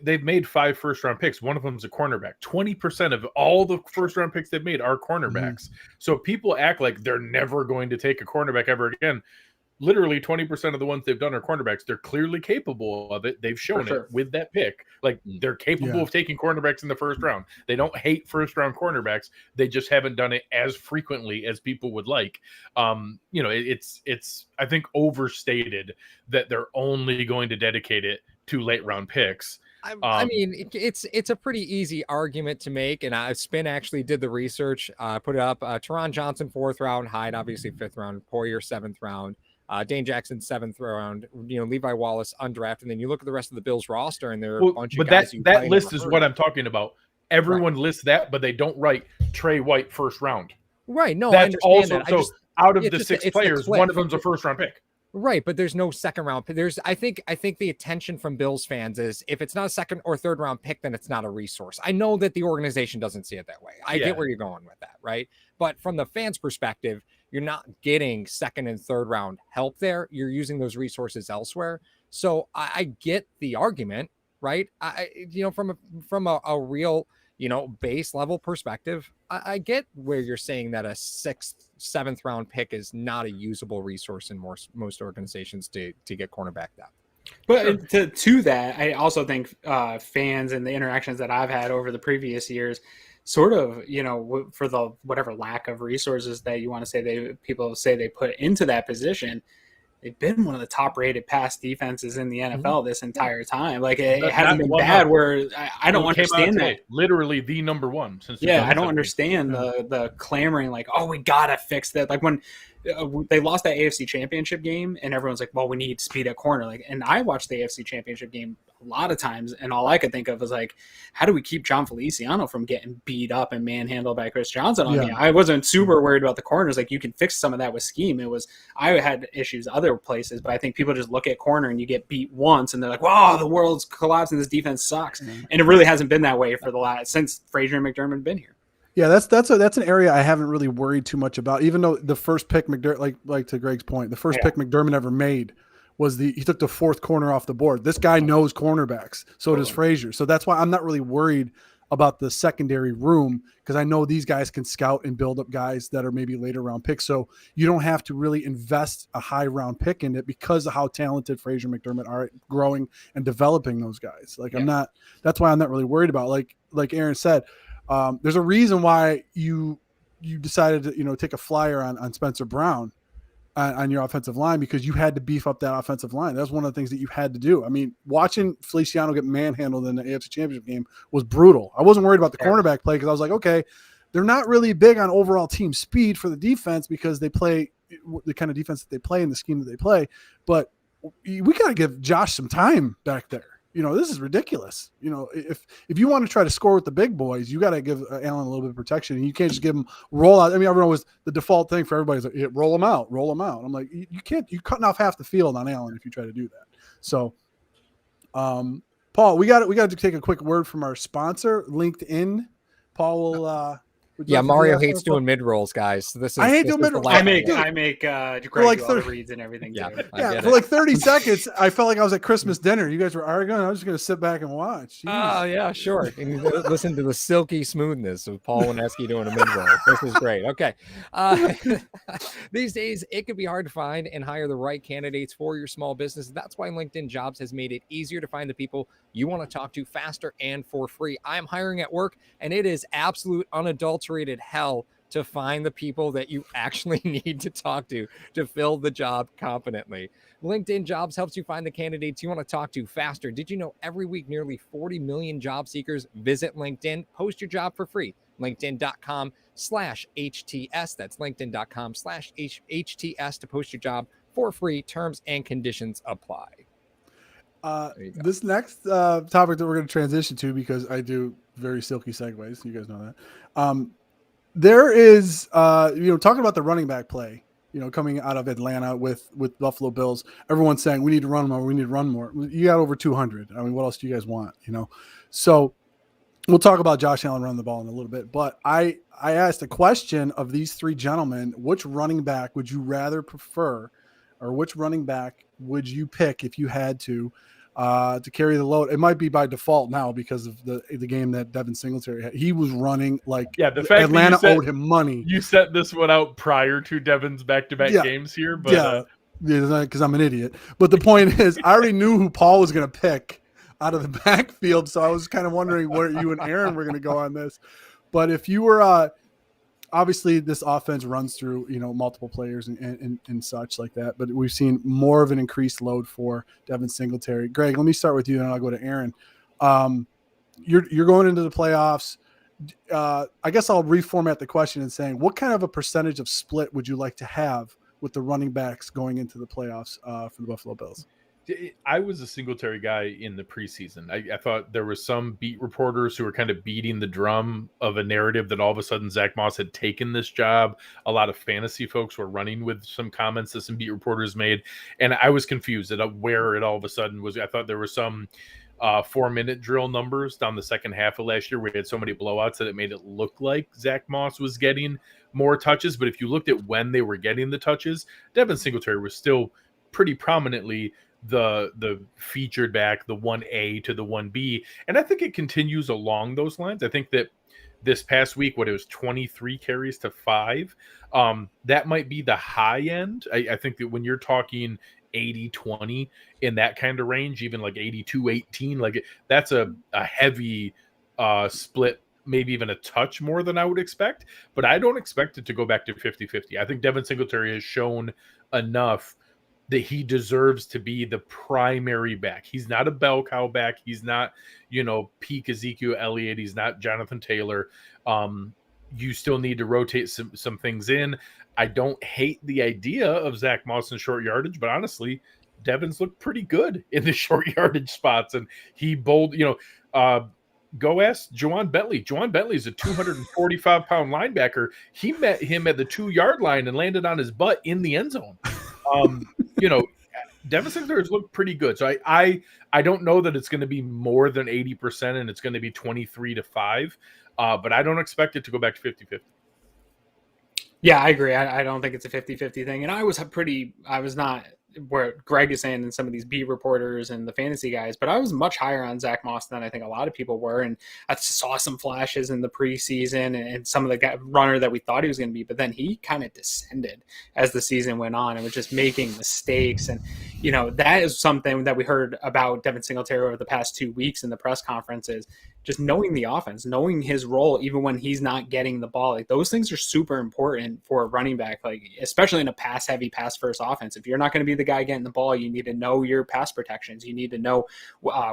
[SPEAKER 3] they've made 5 first-round picks. One of them is a cornerback. 20% of all the first-round picks they've made are cornerbacks. Mm-hmm. So people act like they're never going to take a cornerback ever again. Literally 20% of the ones they've done are cornerbacks. They're clearly capable of it. They've shown it with that pick. Like, they're capable of taking cornerbacks in the first round. They don't hate first-round cornerbacks. They just haven't done it as frequently as people would like. It's I think overstated that they're only going to dedicate it to late-round picks.
[SPEAKER 2] I mean, it's a pretty easy argument to make, and Spin actually did the research, put it up. Taryn Johnson, 4th round, Hyde, obviously 5th round, Poyer, 7th round. Dane Jackson, 7th round, Levi Wallace, undrafted. And then you look at the rest of the Bills roster, and there are a bunch of guys. But
[SPEAKER 3] that list is what I'm talking about. Everyone lists that, but they don't write Trey White 1st round.
[SPEAKER 2] Right. No,
[SPEAKER 3] that's
[SPEAKER 2] I understand
[SPEAKER 3] also,
[SPEAKER 2] that.
[SPEAKER 3] So out of the 6 players, one of them's a 1st round pick.
[SPEAKER 2] Right, but there's no 2nd round pick. I think the attention from Bills fans is if it's not a 2nd or 3rd round pick, then it's not a resource. I know that the organization doesn't see it that way. I get where you're going with that, right? But from the fans' perspective, you're not getting 2nd and 3rd round help there. You're using those resources elsewhere. So I get the argument, right? From a real, base level perspective, I get where you're saying that a 6th, 7th round pick is not a usable resource in most organizations to get cornerback depth.
[SPEAKER 4] But to that, I also think fans and the interactions that I've had over the previous years sort of, for the whatever lack of resources that you want to say people say they put into that position, they've been one of the top rated pass defenses in the NFL this entire time. Like it hasn't been bad where I don't understand that.
[SPEAKER 3] Literally the number 1 since.
[SPEAKER 4] Yeah. I don't understand the clamoring like, oh, we got to fix that. Like when they lost that AFC championship game and everyone's like, well, we need speed at corner. Like, and I watched the AFC championship game a lot of times, and all I could think of was like, how do we keep John Feliciano from getting beat up and manhandled by Chris Johnson on me? I wasn't super worried about the corners. Like, you can fix some of that with scheme. I had issues other places, but I think people just look at corner and you get beat once and they're like, wow, the world's collapsing. This defense sucks. And it really hasn't been that way for since Frazier and McDermott have been here.
[SPEAKER 1] Yeah, that's an area I haven't really worried too much about. Even though the first pick McDermott, like to Greg's point, the first pick McDermott ever made was he took the fourth corner off the board. This guy knows cornerbacks, so does Frazier. So that's why I'm not really worried about the secondary room, because I know these guys can scout and build up guys that are maybe later round picks. So you don't have to really invest a high round pick in it because of how talented Frazier and McDermott are at growing and developing those guys. Like that's why I'm not really worried about, like Aaron said. There's a reason why you decided to take a flyer on Spencer Brown on your offensive line, because you had to beef up that offensive line. That's one of the things that you had to do. I mean, watching Feliciano get manhandled in the AFC Championship game was brutal. I wasn't worried about the cornerback play because I was like, okay, they're not really big on overall team speed for the defense because they play the kind of defense that they play and the scheme that they play. But we got to give Josh some time back there. This is ridiculous. If you want to try to score with the big boys, you got to give Allen a little bit of protection, and you can't just give him roll out. I mean, everyone was the default thing for everybody's like, roll them out. I'm like, you can't. You're cutting off half the field on Allen if you try to do that. So, Paul, we got to take a quick word from our sponsor, LinkedIn. Paul will.
[SPEAKER 2] Mario hates doing mid rolls, guys. So
[SPEAKER 1] I hate doing mid rolls.
[SPEAKER 4] I make Greg
[SPEAKER 1] for like
[SPEAKER 4] do all the reads and everything.
[SPEAKER 1] For like 30 seconds, I felt like I was at Christmas dinner. You guys were arguing. I was just going to sit back and watch.
[SPEAKER 2] Oh yeah, sure. And listen to the silky smoothness of Paul Wineski doing a mid roll. This is great. Okay. These days, it can be hard to find and hire the right candidates for your small business. That's why LinkedIn Jobs has made it easier to find the people you want to talk to faster and for free. I'm hiring at work, and it is absolute unadulterated hell to find the people that you actually need to talk to fill the job competently. LinkedIn Jobs helps you find the candidates you want to talk to faster. Did you know every week nearly 40 million job seekers visit LinkedIn? Post your job for free. LinkedIn.com/HTS. That's LinkedIn.com/HTS to post your job for free. Terms and conditions apply.
[SPEAKER 1] This next topic that we're going to transition to, because I do very silky segues, you guys know that. There is, talking about the running back play, coming out of Atlanta with Buffalo Bills. Everyone's saying we need to run more. We need to run more. You got over 200. I mean, what else do you guys want? So we'll talk about Josh Allen running the ball in a little bit. But I asked a question of these three gentlemen: which running back would you rather prefer, or which running back would you pick if you had to carry the load? It might be by default now because of the game that Devin Singletary had. He was running like
[SPEAKER 3] the fact
[SPEAKER 1] Atlanta owed him money.
[SPEAKER 3] You set this one out prior to Devin's back-to-back games here, but
[SPEAKER 1] because I'm an idiot. But the point is, I already knew who Paul was going to pick out of the backfield, so I was kind of wondering where you and Aaron were going to go on this. But if you were obviously this offense runs through multiple players and such like that, but we've seen more of an increased load for Devin Singletary. Greg, let me start with you and I'll go to Aaron. You're going into the playoffs. I guess I'll reformat the question and saying, what kind of a percentage of split would you like to have with the running backs going into the playoffs for the Buffalo Bills?
[SPEAKER 3] I was a Singletary guy in the preseason. I thought there were some beat reporters who were kind of beating the drum of a narrative that all of a sudden Zach Moss had taken this job. A lot of fantasy folks were running with some comments that some beat reporters made. And I was confused at where it all of a sudden was. I thought there were some 4-minute drill numbers down the second half of last year. We had so many blowouts that it made it look like Zach Moss was getting more touches. But if you looked at when they were getting the touches, Devin Singletary was still pretty prominently the featured back, the 1A to the 1B. And I think it continues along those lines. I think that this past week, it was 23 carries to 5. That might be the high end. I think that when you're talking 80-20 in that kind of range, even like 82-18, like that's a heavy split, maybe even a touch more than I would expect. But I don't expect it to go back to 50-50. I think Devin Singletary has shown enough that he deserves to be the primary back. He's not a bell cow back. He's not, peak Ezekiel Elliott. He's not Jonathan Taylor. You still need to rotate some things in. I don't hate the idea of Zach Moss in short yardage, but honestly, Devin's looked pretty good in the short yardage spots, and he bowled, go ask Juwan Bentley. Juwan Bentley is a 245-pound linebacker. He met him at the 2-yard line and landed on his butt in the end zone. Devin Singletary has looked pretty good. So I don't know that it's going to be more than 80% and it's going to be 23-5, but I don't expect it to go back to 50-50.
[SPEAKER 4] Yeah, I agree. I don't think it's a 50-50 thing. And I was not where Greg is saying and some of these beat reporters and the fantasy guys, but I was much higher on Zach Moss than I think a lot of people were. And I saw some flashes in the preseason and some of the runner that we thought he was going to be, but then he kind of descended as the season went on and was just making mistakes. And, that is something that we heard about Devin Singletary over the past 2 weeks in the press conferences. Just knowing the offense, knowing his role, even when he's not getting the ball, like those things are super important for a running back, like especially in a pass-heavy, pass-first offense. If you're not going to be the guy getting the ball, you need to know your pass protections. You need to know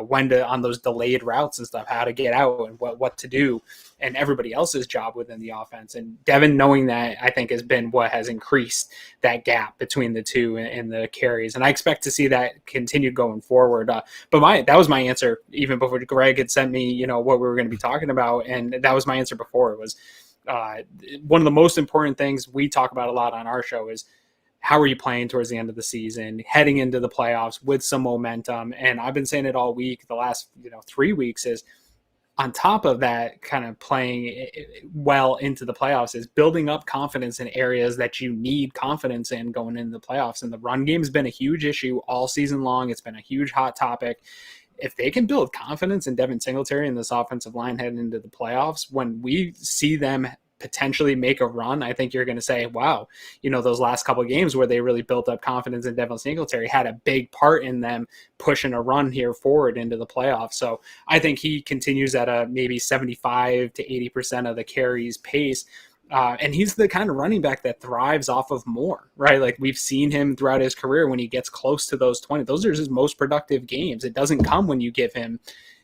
[SPEAKER 4] when to, on those delayed routes and stuff, how to get out and what to do, and everybody else's job within the offense. And Devin knowing that, I think, has been what has increased that gap between the two and the carries. And I expect to see that continue going forward. But that was my answer even before Greg had sent me, what we were going to be talking about. And that was my answer before. It was one of the most important things we talk about a lot on our show is how are you playing towards the end of the season, heading into the playoffs with some momentum. And I've been saying it all week, the last 3 weeks, is on top of that, kind of playing well into the playoffs is building up confidence in areas that you need confidence in going into the playoffs. And the run game has been a huge issue all season long. It's been a huge hot topic. If they can build confidence in Devin Singletary and this offensive line heading into the playoffs, when we see them potentially make a run, I think you're going to say, wow, those last couple of games where they really built up confidence in Devin Singletary had a big part in them pushing a run here forward into the playoffs. So I think he continues at a maybe 75 to 80% of the carries pace. And he's the kind of running back that thrives off of more, right? Like we've seen him throughout his career when he gets close to those 20, those are his most productive games. It doesn't come when you give him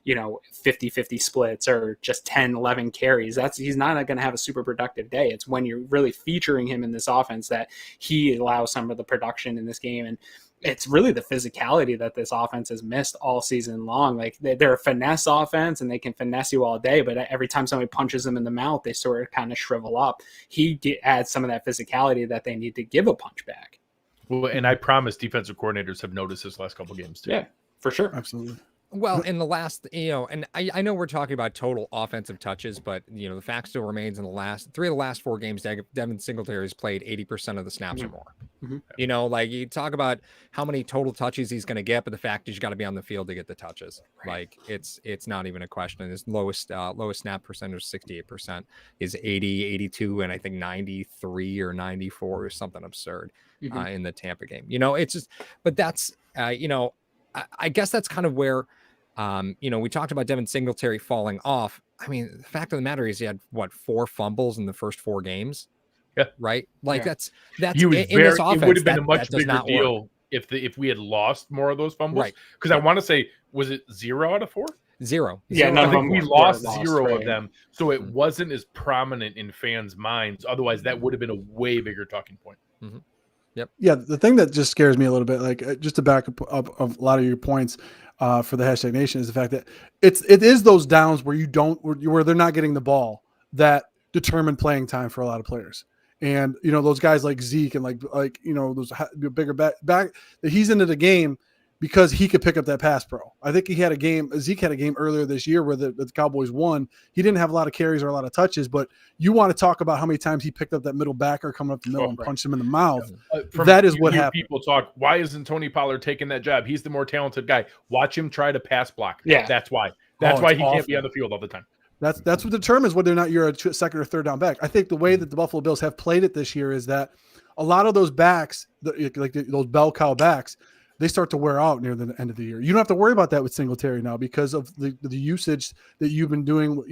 [SPEAKER 4] 50-50 splits or just 10, 11 carries. He's not going to have a super productive day. It's when you're really featuring him in this offense that he allows some of the production in this game. And it's really the physicality that this offense has missed all season long. Like they're a finesse offense and they can finesse you all day, but every time somebody punches them in the mouth, they sort of kind of shrivel up. He adds some of that physicality that they need to give a punch back.
[SPEAKER 3] Well, and I promise defensive coordinators have noticed this last couple games too.
[SPEAKER 4] Yeah, for sure.
[SPEAKER 1] Absolutely.
[SPEAKER 2] Well, in the last, and I know we're talking about total offensive touches, but, the fact still remains in the last 3 of the last 4 games, Devin Singletary has played 80% of the snaps or more.
[SPEAKER 4] Mm-hmm.
[SPEAKER 2] Like you talk about how many total touches he's going to get, but the fact is you got to be on the field to get the touches. Right. Like it's not even a question. His lowest snap percentage, 68%, is 80, 82, and I think 93 or 94 or something absurd in the Tampa game. It's just, but that's, I guess that's kind of where, we talked about Devin Singletary falling off. I mean, the fact of the matter is he had 4 fumbles in the first 4 games.
[SPEAKER 3] Yeah.
[SPEAKER 2] Right. Like that's
[SPEAKER 3] he was
[SPEAKER 2] in this offense,
[SPEAKER 3] it would have been a much
[SPEAKER 2] that
[SPEAKER 3] bigger deal if we had lost more of those fumbles.
[SPEAKER 2] Right.
[SPEAKER 3] Because I want to say, was it 0 out of 4?
[SPEAKER 2] 0.
[SPEAKER 4] Yeah,
[SPEAKER 3] I think we lost 0
[SPEAKER 4] right?
[SPEAKER 3] of them. So it wasn't as prominent in fans' minds. Otherwise, that would have been a way bigger talking point.
[SPEAKER 2] Mm-hmm. Yep.
[SPEAKER 1] Yeah, the thing that just scares me a little bit, like just to back up a lot of your points for the hashtag nation, is the fact that it is those downs where where they're not getting the ball that determine playing time for a lot of players. And those guys like Zeke and like those bigger back that he's into the game because he could pick up that pass pro. I think Zeke had a game earlier this year where the Cowboys won. He didn't have a lot of carries or a lot of touches, but you want to talk about how many times he picked up that middle backer coming up the middle and punched him in the mouth. That is what happened.
[SPEAKER 3] People talk, why isn't Tony Pollard taking that job? He's the more talented guy. Watch him try to pass block.
[SPEAKER 4] Yeah.
[SPEAKER 3] That's why. That's why he
[SPEAKER 1] awful.
[SPEAKER 3] can't be on the field all the time.
[SPEAKER 1] That's what determines whether or not you're a second or third down back. I think the way that the Buffalo Bills have played it this year is that a lot of those backs, those bell cow backs, they start to wear out near the end of the year. You don't have to worry about that with Singletary now because of the usage that you've been doing,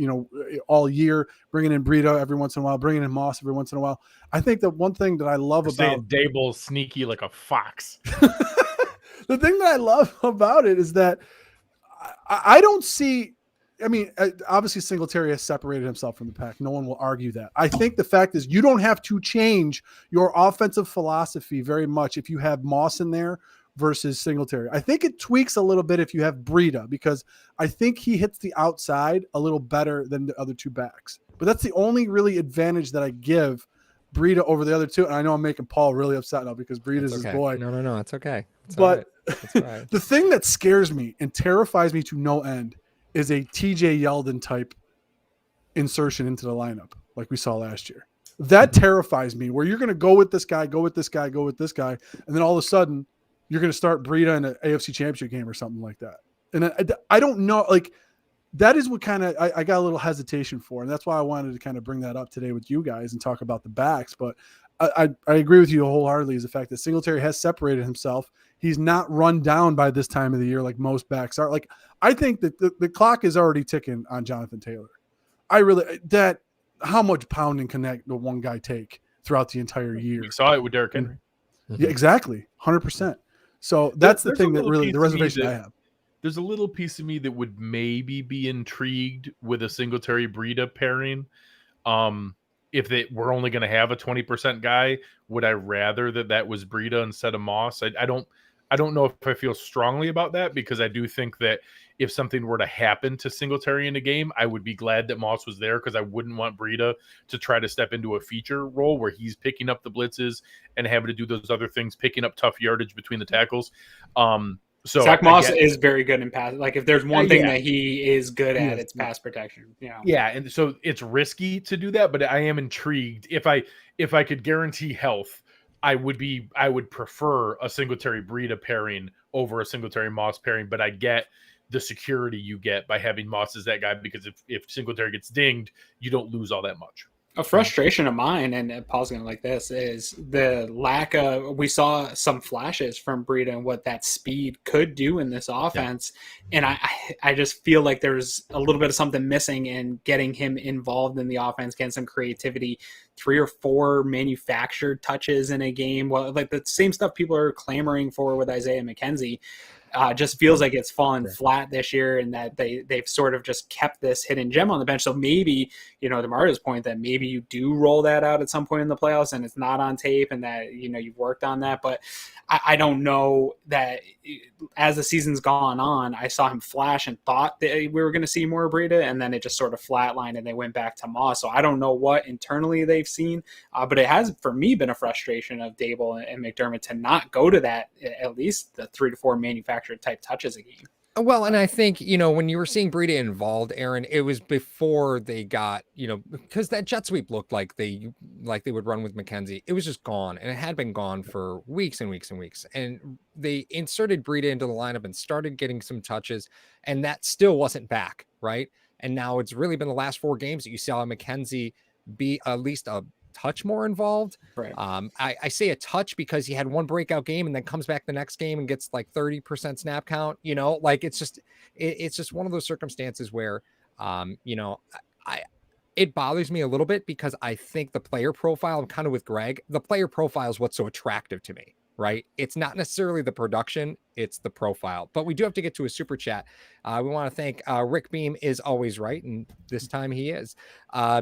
[SPEAKER 1] all year, bringing in Breida every once in a while, bringing in Moss every once in a while. I think that one thing that I love about
[SPEAKER 3] Dable sneaky like a fox.
[SPEAKER 1] The thing that I love about it is that I don't see. I mean, obviously Singletary has separated himself from the pack. No one will argue that. I think the fact is you don't have to change your offensive philosophy very much if you have Moss in there versus Singletary. I think it tweaks a little bit if you have Breida, because I think he hits the outside a little better than the other two backs. But that's the only really advantage that I give Breida over the other two. And I know I'm making Paul really upset now because Breida's his boy.
[SPEAKER 2] No, it's okay. It's
[SPEAKER 1] but
[SPEAKER 2] all right.
[SPEAKER 1] The thing that scares me and terrifies me to no end is a TJ Yeldon type insertion into the lineup like we saw last year. That terrifies me, where you're going to go with this guy, go with this guy, go with this guy, and then all of a sudden you're going to start Breida in an AFC Championship game or something like that. And I don't know, like, that is what kind of I got a little hesitation for, and that's why I wanted to kind of bring that up today with you guys and talk about the backs. But I agree with you wholeheartedly, is the fact that Singletary has separated himself. He's not run down by this time of the year like most backs are. Like, I think that the clock is already ticking on Jonathan Taylor. How much pounding can the one guy take throughout the entire year?
[SPEAKER 3] We saw it with Derrick Henry.
[SPEAKER 1] Yeah, exactly. 100%. So that's the thing that really, the reservation I have.
[SPEAKER 3] There's a little piece of me that would maybe be intrigued with a Singletary Breida pairing. If they were only going to have a 20% guy, would I rather that was Breida instead of Moss? I don't know if I feel strongly about that, because I do think that if something were to happen to Singletary in a game, I would be glad that Moss was there, because I wouldn't want Breida to try to step into a feature role where he's picking up the blitzes and having to do those other things, picking up tough yardage between the tackles. So
[SPEAKER 4] Zach Moss is very good in pass. Like, if there's one thing that he is good at, it's pass protection.
[SPEAKER 3] Yeah, and so it's risky to do that, but I am intrigued. If I could guarantee health, I would prefer a Singletary Breida pairing over a Singletary Moss pairing, but I get the security you get by having Moss as that guy, because if Singletary gets dinged, you don't lose all that much.
[SPEAKER 4] A frustration of mine, and Paul's going to like this, is the lack of, we saw some flashes from Breida and what that speed could do in this offense. Yeah. And I just feel like there's a little bit of something missing in getting him involved in the offense, getting some creativity, 3 or 4 manufactured touches in a game. Well, like the same stuff people are clamoring for with Isaiah McKenzie. Just feels like it's fallen flat this year, and that they've sort of just kept this hidden gem on the bench. So maybe, to Mario's point, that maybe you do roll that out at some point in the playoffs and it's not on tape, and that, you've worked on that. But I don't know that as the season's gone on, I saw him flash and thought that we were going to see more Breida, and then it just sort of flatlined and they went back to Moss. So I don't know what internally they've seen, but it has, for me, been a frustration of Dable and McDermott to not go to that, at least the 3 to 4 manufactured type touches a game.
[SPEAKER 2] Well, and I think, when you were seeing Breida involved, Aaron, it was before they got, because that jet sweep looked like they would run with McKenzie. It was just gone, and it had been gone for weeks and weeks and weeks. And they inserted Breida into the lineup and started getting some touches, and that still wasn't back, right? And now it's really been the last 4 games that you saw McKenzie be at least a touch more involved.
[SPEAKER 4] Right.
[SPEAKER 2] I say a touch because he had one breakout game and then comes back the next game and gets like 30% snap count, like it's just one of those circumstances where, it bothers me a little bit, because I think the player profile, I'm kind of with Greg, the player profile is what's so attractive to me, right? It's not necessarily the production, it's the profile. But we do have to get to a super chat. We want to thank Rick Beam is always right, and this time he is,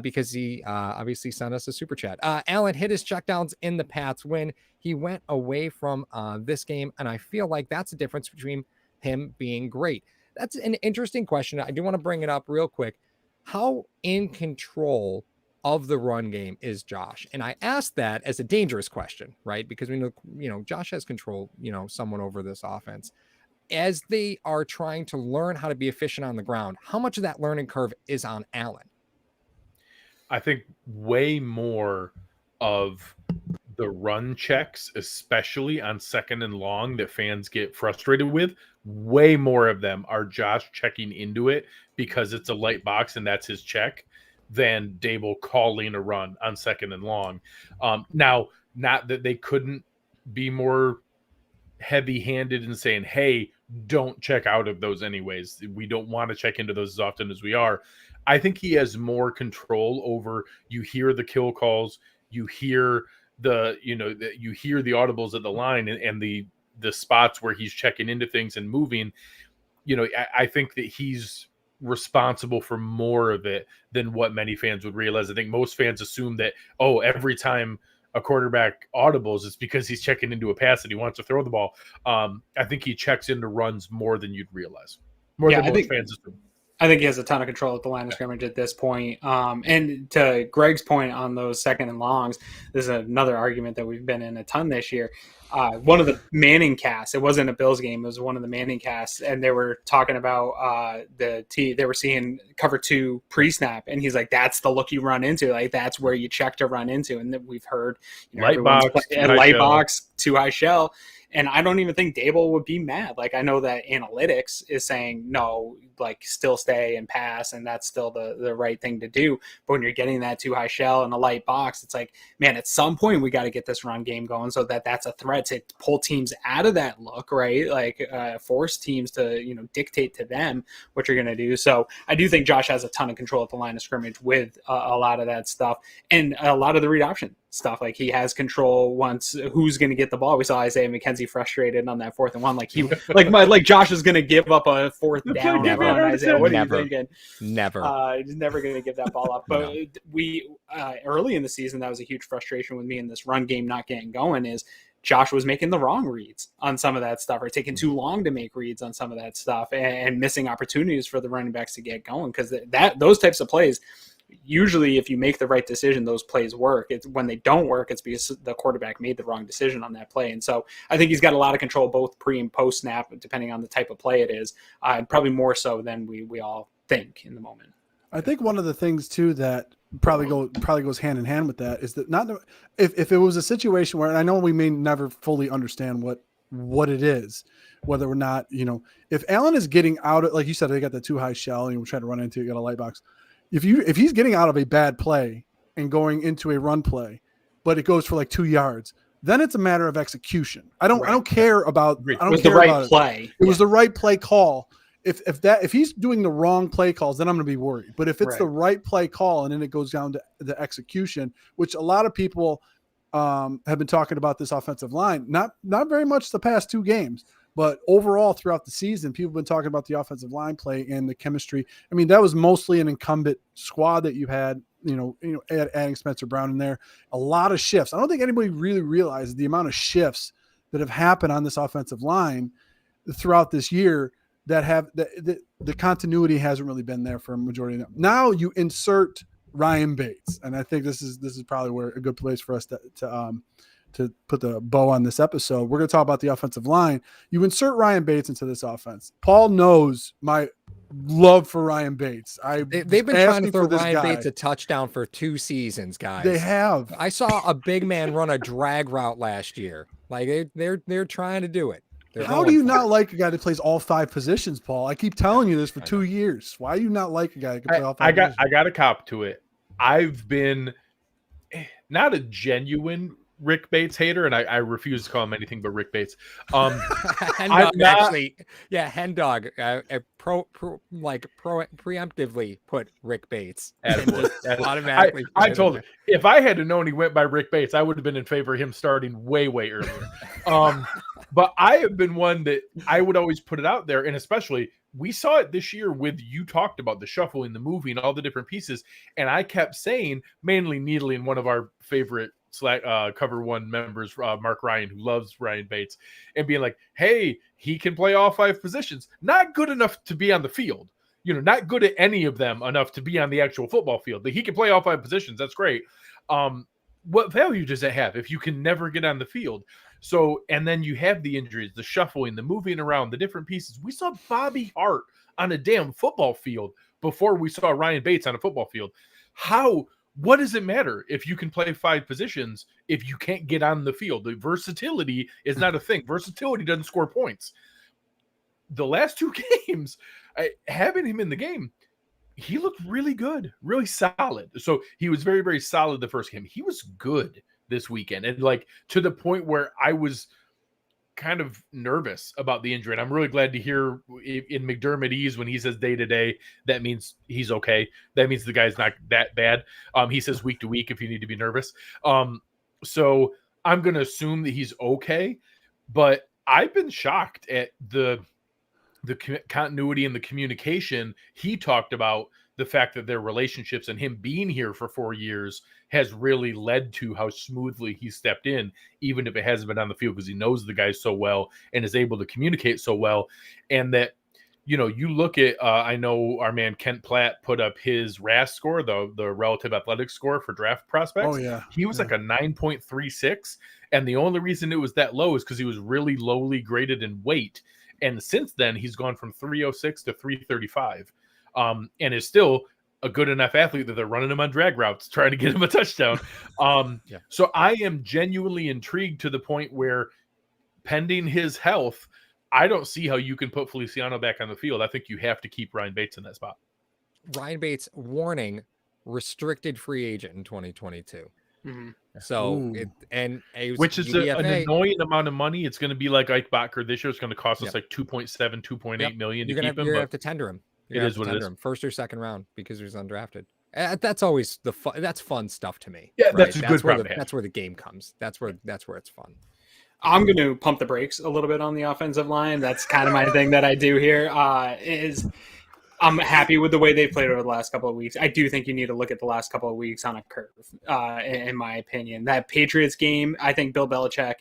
[SPEAKER 2] because he obviously sent us a super chat. Allen hit his checkdowns in the Pats when he went away from this game, and I feel like that's the difference between him being great. That's an interesting question. I do want to bring it up real quick. How in control of the run game is Josh? And I asked that as a dangerous question, right? Because we know, Josh has control, somewhat over this offense. As they are trying to learn how to be efficient on the ground, how much of that learning curve is on Allen?
[SPEAKER 3] I think way more of the run checks, especially on 2nd and long, that fans get frustrated with, way more of them are Josh checking into it because it's a light box and that's his check, than Dable calling a run on 2nd and long. Now, not that they couldn't be more heavy-handed in saying, hey, don't check out of those anyways. We don't want to check into those as often as we are. I think he has more control over, you hear the kill calls, you hear you hear the audibles at the line, and the spots where he's checking into things and moving. I think that he's responsible for more of it than what many fans would realize. I think most fans assume that, every time a quarterback audibles, it's because he's checking into a pass and he wants to throw the ball. I think he checks into runs more than you'd realize. More than most fans assume.
[SPEAKER 4] I think he has a ton of control at the line of scrimmage at this point. And to Greg's point on those second and longs, this is another argument that we've been in a ton this year. One of the Manning casts, it wasn't a Bills game, it was one of the Manning casts, and they were talking about they were seeing cover 2 pre-snap, and he's like, that's the look you run into. Like, that's where you check to run into. And we've heard,
[SPEAKER 3] light box,
[SPEAKER 4] too high shell. And I don't even think Dable would be mad. Like, I know that analytics is saying, no, like, still stay and pass, and that's still the right thing to do. But when you're getting that too high shell and a light box, it's like, man, at some point we got to get this run game going so that that's a threat to pull teams out of that look, right? Like, force teams to, dictate to them what you're going to do. So I do think Josh has a ton of control at the line of scrimmage with a lot of that stuff and a lot of the read option stuff. Like, he has control once who's going to get the ball. We saw Isaiah McKenzie frustrated on that 4th and 1. Like Josh is going to give up a 4th down.
[SPEAKER 2] Never.
[SPEAKER 4] Isaiah, what
[SPEAKER 2] Never.
[SPEAKER 4] are you thinking?
[SPEAKER 2] Never.
[SPEAKER 4] He's never going to give that ball up. But
[SPEAKER 2] No.
[SPEAKER 4] we early in the season, that was a huge frustration with me in this run game not getting going, is Josh was making the wrong reads on some of that stuff, or taking too long to make reads on some of that stuff, and missing opportunities for the running backs to get going. Because those types of plays, usually if you make the right decision, those plays work. It's when they don't work, it's because the quarterback made the wrong decision on that play. And so I think he's got a lot of control both pre and post snap, depending on the type of play it is, and probably more so than we all think in the moment.
[SPEAKER 1] I think one of the things too that probably goes hand in hand with that is that if it was a situation where, and I know we may never fully understand what it is, whether or not, if Allen is getting out of, like you said, they got the too high shell and you try to run into it, you got a light box. If he's getting out of a bad play and going into a run play, but it goes for like 2 yards, then it's a matter of execution. I don't care about. I don't
[SPEAKER 4] It was
[SPEAKER 1] care
[SPEAKER 4] the right
[SPEAKER 1] about
[SPEAKER 4] play.
[SPEAKER 1] It was the right play call. If he's doing the wrong play calls, then I'm going to be worried. But if it's the right play call and then it goes down to the execution, which a lot of people have been talking about this offensive line, not very much the past 2 games. But overall, throughout the season, people have been talking about the offensive line play and the chemistry. I mean, that was mostly an incumbent squad that you had, adding Spencer Brown in there. A lot of shifts. I don't think anybody really realizes the amount of shifts that have happened on this offensive line throughout this year that have the continuity hasn't really been there for a majority of them. Now you insert Ryan Bates, and I think this is probably where a good place for us to put the bow on this episode. We're going to talk about the offensive line. You insert Ryan Bates into this offense. Paul knows my love for Ryan Bates.
[SPEAKER 2] They've been trying to throw Ryan Bates a touchdown for 2 seasons, guys.
[SPEAKER 1] They have.
[SPEAKER 2] I saw a big man run a drag route last year. Like, they're trying to do it.
[SPEAKER 1] How do you not like a guy that plays all 5 positions, Paul? I keep telling you this for 2 years. Why do you not like a guy that can play all 5 positions?
[SPEAKER 3] I got a cop to it. I've been not a genuine Rick Bates hater, and I refuse to call him anything but Rick Bates.
[SPEAKER 2] Hendog preemptively put Rick Bates. Automatically.
[SPEAKER 3] I told him if I had known he went by Rick Bates, I would have been in favor of him starting way earlier. But I have been one that I would always put it out there, and especially we saw it this year with, you talked about the shuffling, the moving, all the different pieces, and I kept saying, mainly needling one of our favorite Cover One members, Mark Ryan, who loves Ryan Bates, and being like, hey, he can play all 5 positions. Not good enough to be on the field. Not good at any of them enough to be on the actual football field. He can play all 5 positions. That's great. What value does it have if you can never get on the field? So, and then you have the injuries, the shuffling, the moving around, the different pieces. We saw Bobby Hart on a damn football field before we saw Ryan Bates on a football field. What does it matter if you can play 5 positions if you can't get on the field? The versatility is not a thing. Versatility doesn't score points. The last 2 games, having him in the game, he looked really good, really solid. So he was very, very solid the first game. He was good this weekend, and to the point where I was kind of nervous about the injury. And I'm really glad to hear in McDermott's when he says day to day, that means he's okay. That means the guy's not that bad. He says week to week if you need to be nervous. So I'm going to assume that he's okay, but I've been shocked at the continuity and the communication he talked about the fact that their relationships and him being here for 4 years has really led to how smoothly he stepped in, even if it hasn't been on the field, because he knows the guys so well and is able to communicate so well. And that, you look at, I know our man Kent Platt put up his RAS score, the relative athletic score for draft prospects.
[SPEAKER 1] Oh, yeah.
[SPEAKER 3] He was like a 9.36. And the only reason it was that low is because he was really lowly graded in weight. And since then, he's gone from 306 to 335. And is still a good enough athlete that they're running him on drag routes, trying to get him a touchdown. So I am genuinely intrigued to the point where, pending his health, I don't see how you can put Feliciano back on the field. I think you have to keep Ryan Bates in that spot.
[SPEAKER 2] Ryan Bates, warning, restricted free agent in 2022.
[SPEAKER 4] Mm-hmm.
[SPEAKER 2] So
[SPEAKER 3] which is an annoying amount of money. It's going to be like Ike Bacher this year. It's going to cost us like 2.7, 2.8 million to keep him.
[SPEAKER 2] You're going to have to tender him.
[SPEAKER 3] It is what it is.
[SPEAKER 2] First or second round, because he's undrafted. That's always that's fun stuff to me.
[SPEAKER 3] Yeah, that's a good problem.
[SPEAKER 2] That's where the game comes. That's where it's fun.
[SPEAKER 4] I'm going to pump the brakes a little bit on the offensive line. That's kind of my thing that I do here. I'm happy with the way they played over the last couple of weeks. I do think you need to look at the last couple of weeks on a curve, in my opinion. That Patriots game, I think Bill Belichick,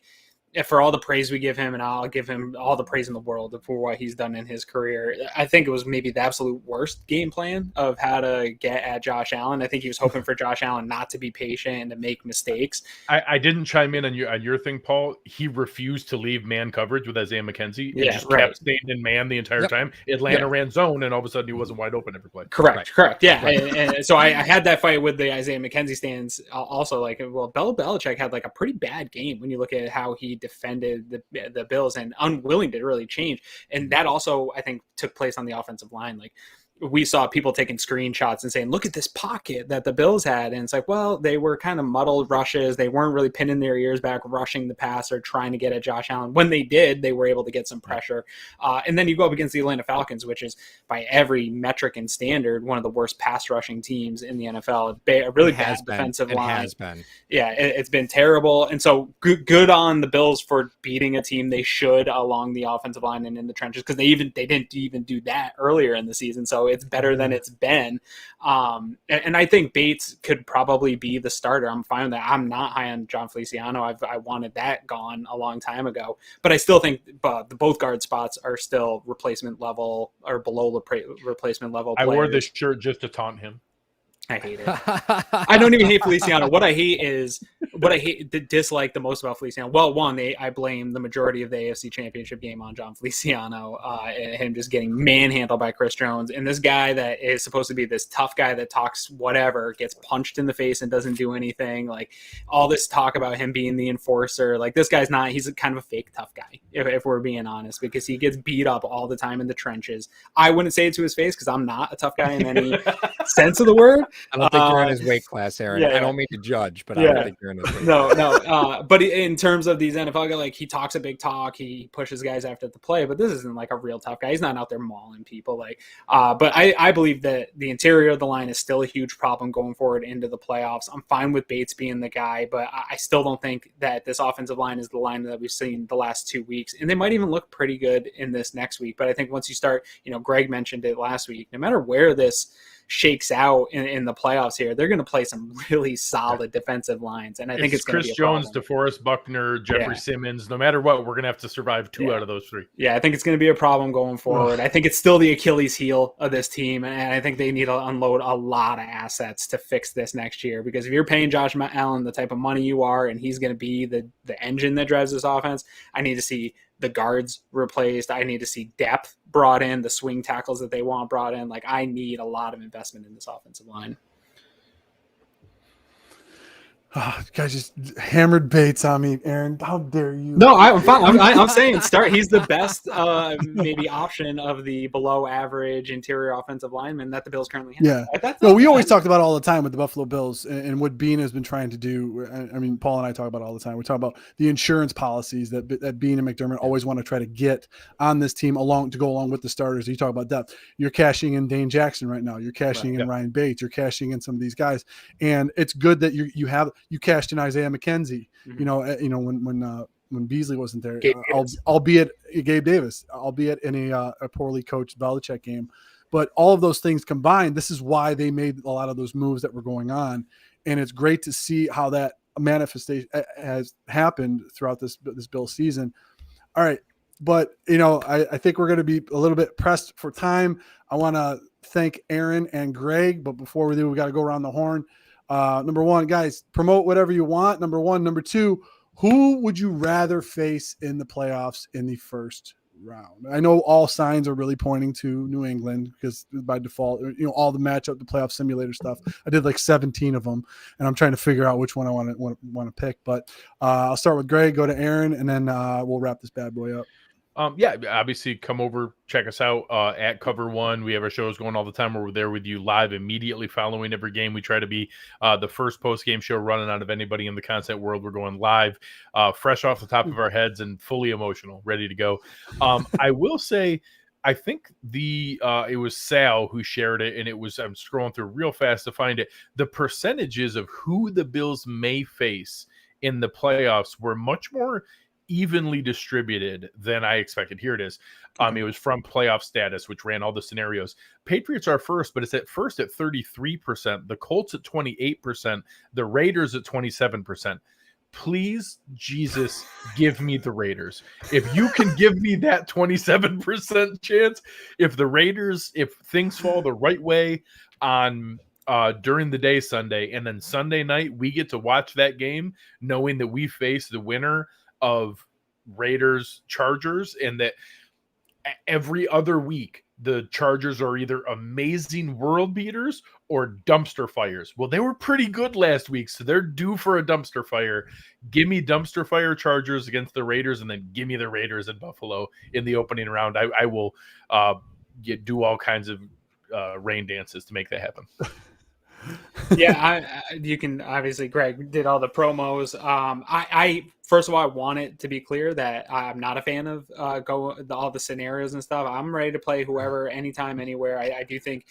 [SPEAKER 4] for all the praise we give him, and I'll give him all the praise in the world for what he's done in his career, I think it was maybe the absolute worst game plan of how to get at Josh Allen. I think he was hoping for Josh Allen not to be patient and to make mistakes.
[SPEAKER 3] I didn't chime in on your thing, Paul. He refused to leave man coverage with Isaiah McKenzie. He just kept staying in man the entire time. Atlanta ran zone, and all of a sudden he wasn't wide open every play.
[SPEAKER 4] Correct. Yeah. And so I had that fight with the Isaiah McKenzie stands also. Bill Belichick had like a pretty bad game when you look at how he defended the Bills and unwilling to really change. And that also, I think, took place on the offensive line. Like, we saw people taking screenshots and saying, look at this pocket that the Bills had. And it's like, well, they were kind of muddled rushes. They weren't really pinning their ears back, rushing the passer, trying to get at Josh Allen. When they did, they were able to get some pressure. And then you go up against the Atlanta Falcons, which is by every metric and standard, one of the worst pass rushing teams in the NFL. A really bad defensive line.
[SPEAKER 2] It has been.
[SPEAKER 4] Yeah, it's been terrible. And so good on the Bills for beating a team they should along the offensive line and in the trenches, because they didn't even do that earlier in the season. So it's better than it's been. And I think Bates could probably be the starter. I'm fine with that. I'm not high on John Feliciano. I wanted that gone a long time ago. But I still think the both guard spots are still replacement level or below replacement level players.
[SPEAKER 3] I wore this shirt just to taunt him.
[SPEAKER 4] I hate it. I don't even hate Feliciano. What I dislike the most about Feliciano. Well, one, I blame the majority of the AFC Championship game on John Feliciano and him just getting manhandled by Chris Jones. And this guy that is supposed to be this tough guy that talks whatever gets punched in the face and doesn't do anything. Like, all this talk about him being the enforcer. Like, this guy's not. He's kind of a fake tough guy, if we're being honest, because he gets beat up all the time in the trenches. I wouldn't say it to his face because I'm not a tough guy in any sense of the word.
[SPEAKER 2] I don't think you're in his weight class, Aaron. I don't mean to judge, but I don't think you're in his weight class.
[SPEAKER 4] No. But in terms of these NFL guys, like, he talks a big talk, he pushes guys after the play, but this isn't like a real tough guy. He's not out there mauling people. But I believe that the interior of the line is still a huge problem going forward into the playoffs. I'm fine with Bates being the guy, but I still don't think that this offensive line is the line that we've seen the last 2 weeks. And they might even look pretty good in this next week. But I think once you start, Greg mentioned it last week, no matter where this shakes out in the playoffs here, they're going to play some really solid defensive lines, and I think it's going to be
[SPEAKER 3] Chris Jones, DeForest Buckner, Jeffrey Simmons. No matter what, we're going to have to survive two out of those three.
[SPEAKER 4] Yeah, I think it's going to be a problem going forward. I think it's still the Achilles heel of this team, and I think they need to unload a lot of assets to fix this next year, because if you're paying Josh Allen the type of money you are, and he's going to be the engine that drives this offense, I need to see the guards replaced. I need to see depth brought in, the swing tackles that they want brought in. Like, I need a lot of investment in this offensive line.
[SPEAKER 1] Oh, guys just hammered Bates on me, Aaron. How dare you?
[SPEAKER 4] No, I'm fine. I'm saying start. He's the best maybe option of the below average interior offensive lineman that the Bills currently have.
[SPEAKER 1] Yeah. No, we always talked about all the time with the Buffalo Bills and what Bean has been trying to do. I mean, Paul and I talk about it all the time. We talk about the insurance policies that Bean and McDermott always want to try to get on this team to go along with the starters. You talk about depth. You're cashing in Dane Jackson right now. You're cashing in Ryan Bates. You're cashing in some of these guys, and it's good that you cashed in Isaiah McKenzie. Mm-hmm. When Beasley wasn't there, albeit Gabe Davis, albeit in a poorly coached Belichick game. But all of those things combined, this is why they made a lot of those moves that were going on. And it's great to see how that manifestation has happened throughout this Bills season. All right. But, I think we're going to be a little bit pressed for time. I want to thank Aaron and Greg. But before we do, we got to go around the horn. Number one, guys, promote whatever you want. Number one. Number two, who would you rather face in the playoffs in the first round? I know all signs are really pointing to New England because by default, all the matchup, the playoff simulator stuff. I did like 17 of them, and I'm trying to figure out which one I want to pick. But I'll start with Greg, go to Aaron, and then we'll wrap this bad boy up.
[SPEAKER 3] Obviously come over, check us out at Cover One. We have our shows going all the time. We're there with you live immediately following every game. We try to be the first post-game show running out of anybody in the content world. We're going live, fresh off the top of our heads and fully emotional, ready to go. I will say, I think it was Sal who shared it, and I'm scrolling through real fast to find it. The percentages of who the Bills may face in the playoffs were much more evenly distributed than I expected. Here it is. It was from Playoff Status, which ran all the scenarios. Patriots are first, but it's at first at 33%. The Colts at 28%. The Raiders at 27%. Please, Jesus, give me the Raiders. If you can give me that 27% chance, if things fall the right way on during the day Sunday, and then Sunday night we get to watch that game knowing that we face the winner of Raiders Chargers, and that every other week the Chargers are either amazing world beaters or dumpster fires. Well, they were pretty good last week, so they're due for a dumpster fire. Give me dumpster fire Chargers against the Raiders, and then give me the Raiders in Buffalo in the opening round. I will do all kinds of rain dances to make that happen.
[SPEAKER 4] Yeah, you can obviously. Greg did all the promos. I first of all, I want it to be clear that I'm not a fan of all the scenarios and stuff. I'm ready to play whoever, anytime, anywhere. I do think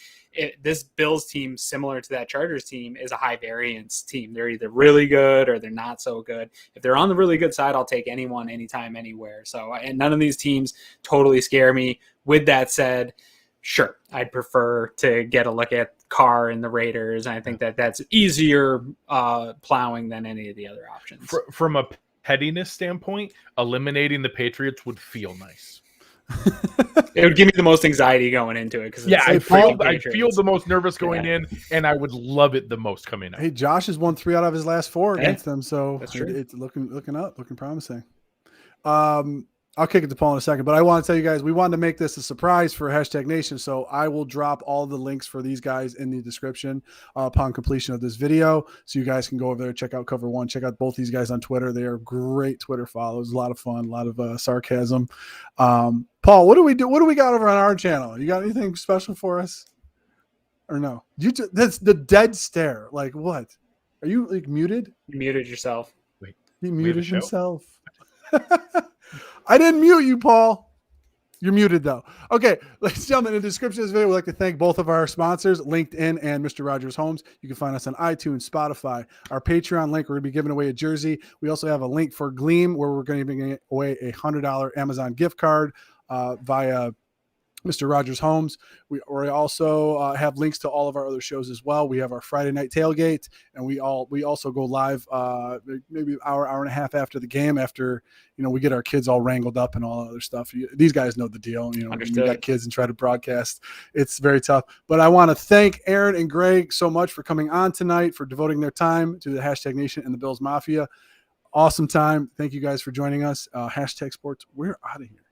[SPEAKER 4] this Bills team, similar to that Chargers team, is a high variance team. They're either really good or they're not so good. If they're on the really good side, I'll take anyone, anytime, anywhere. So, and none of these teams totally scare me. With that said, sure, I'd prefer to get a look at Carr and the Raiders. And I think that's easier plowing than any of the other options.
[SPEAKER 3] From a pettiness standpoint, eliminating the Patriots would feel nice.
[SPEAKER 4] It would give me the most anxiety going into it.
[SPEAKER 3] I feel the most nervous going in, and I would love it the most coming out.
[SPEAKER 1] Hey, Josh has won 3 out of his last 4 against them, so it's looking up, looking promising. I'll kick it to Paul in a second, but I want to tell you guys, we wanted to make this a surprise for Hashtag Nation, so I will drop all the links for these guys in the description upon completion of this video, so you guys can go over there, check out Cover One, check out both these guys on Twitter. They are great Twitter follows, a lot of fun, a lot of sarcasm. Paul, what do we do? What do we got over on our channel? You got anything special for us, or no? That's the dead stare. Like what? Are you like muted?
[SPEAKER 4] You muted yourself.
[SPEAKER 3] Wait,
[SPEAKER 1] he muted himself. I didn't mute you, Paul. You're muted, though. Okay, ladies and gentlemen, in the description of this video, we'd like to thank both of our sponsors, LinkedIn and Mr. Rogers Homes. You can find us on iTunes, Spotify. Our Patreon link, we're going to be giving away a jersey. We also have a link for Gleam, where we're going to be giving away a $100 Amazon gift card via Mr. Rogers Homes. We also have links to all of our other shows as well. We have our Friday night tailgate, and we also go live maybe an hour and a half after the game, after we get our kids all wrangled up and all that other stuff. These guys know the deal. When you got kids and try to broadcast, it's very tough. But I want to thank Aaron and Greg so much for coming on tonight, for devoting their time to the Hashtag Nation and the Bills Mafia. Awesome time. Thank you guys for joining us. Hashtag Sports. We're out of here.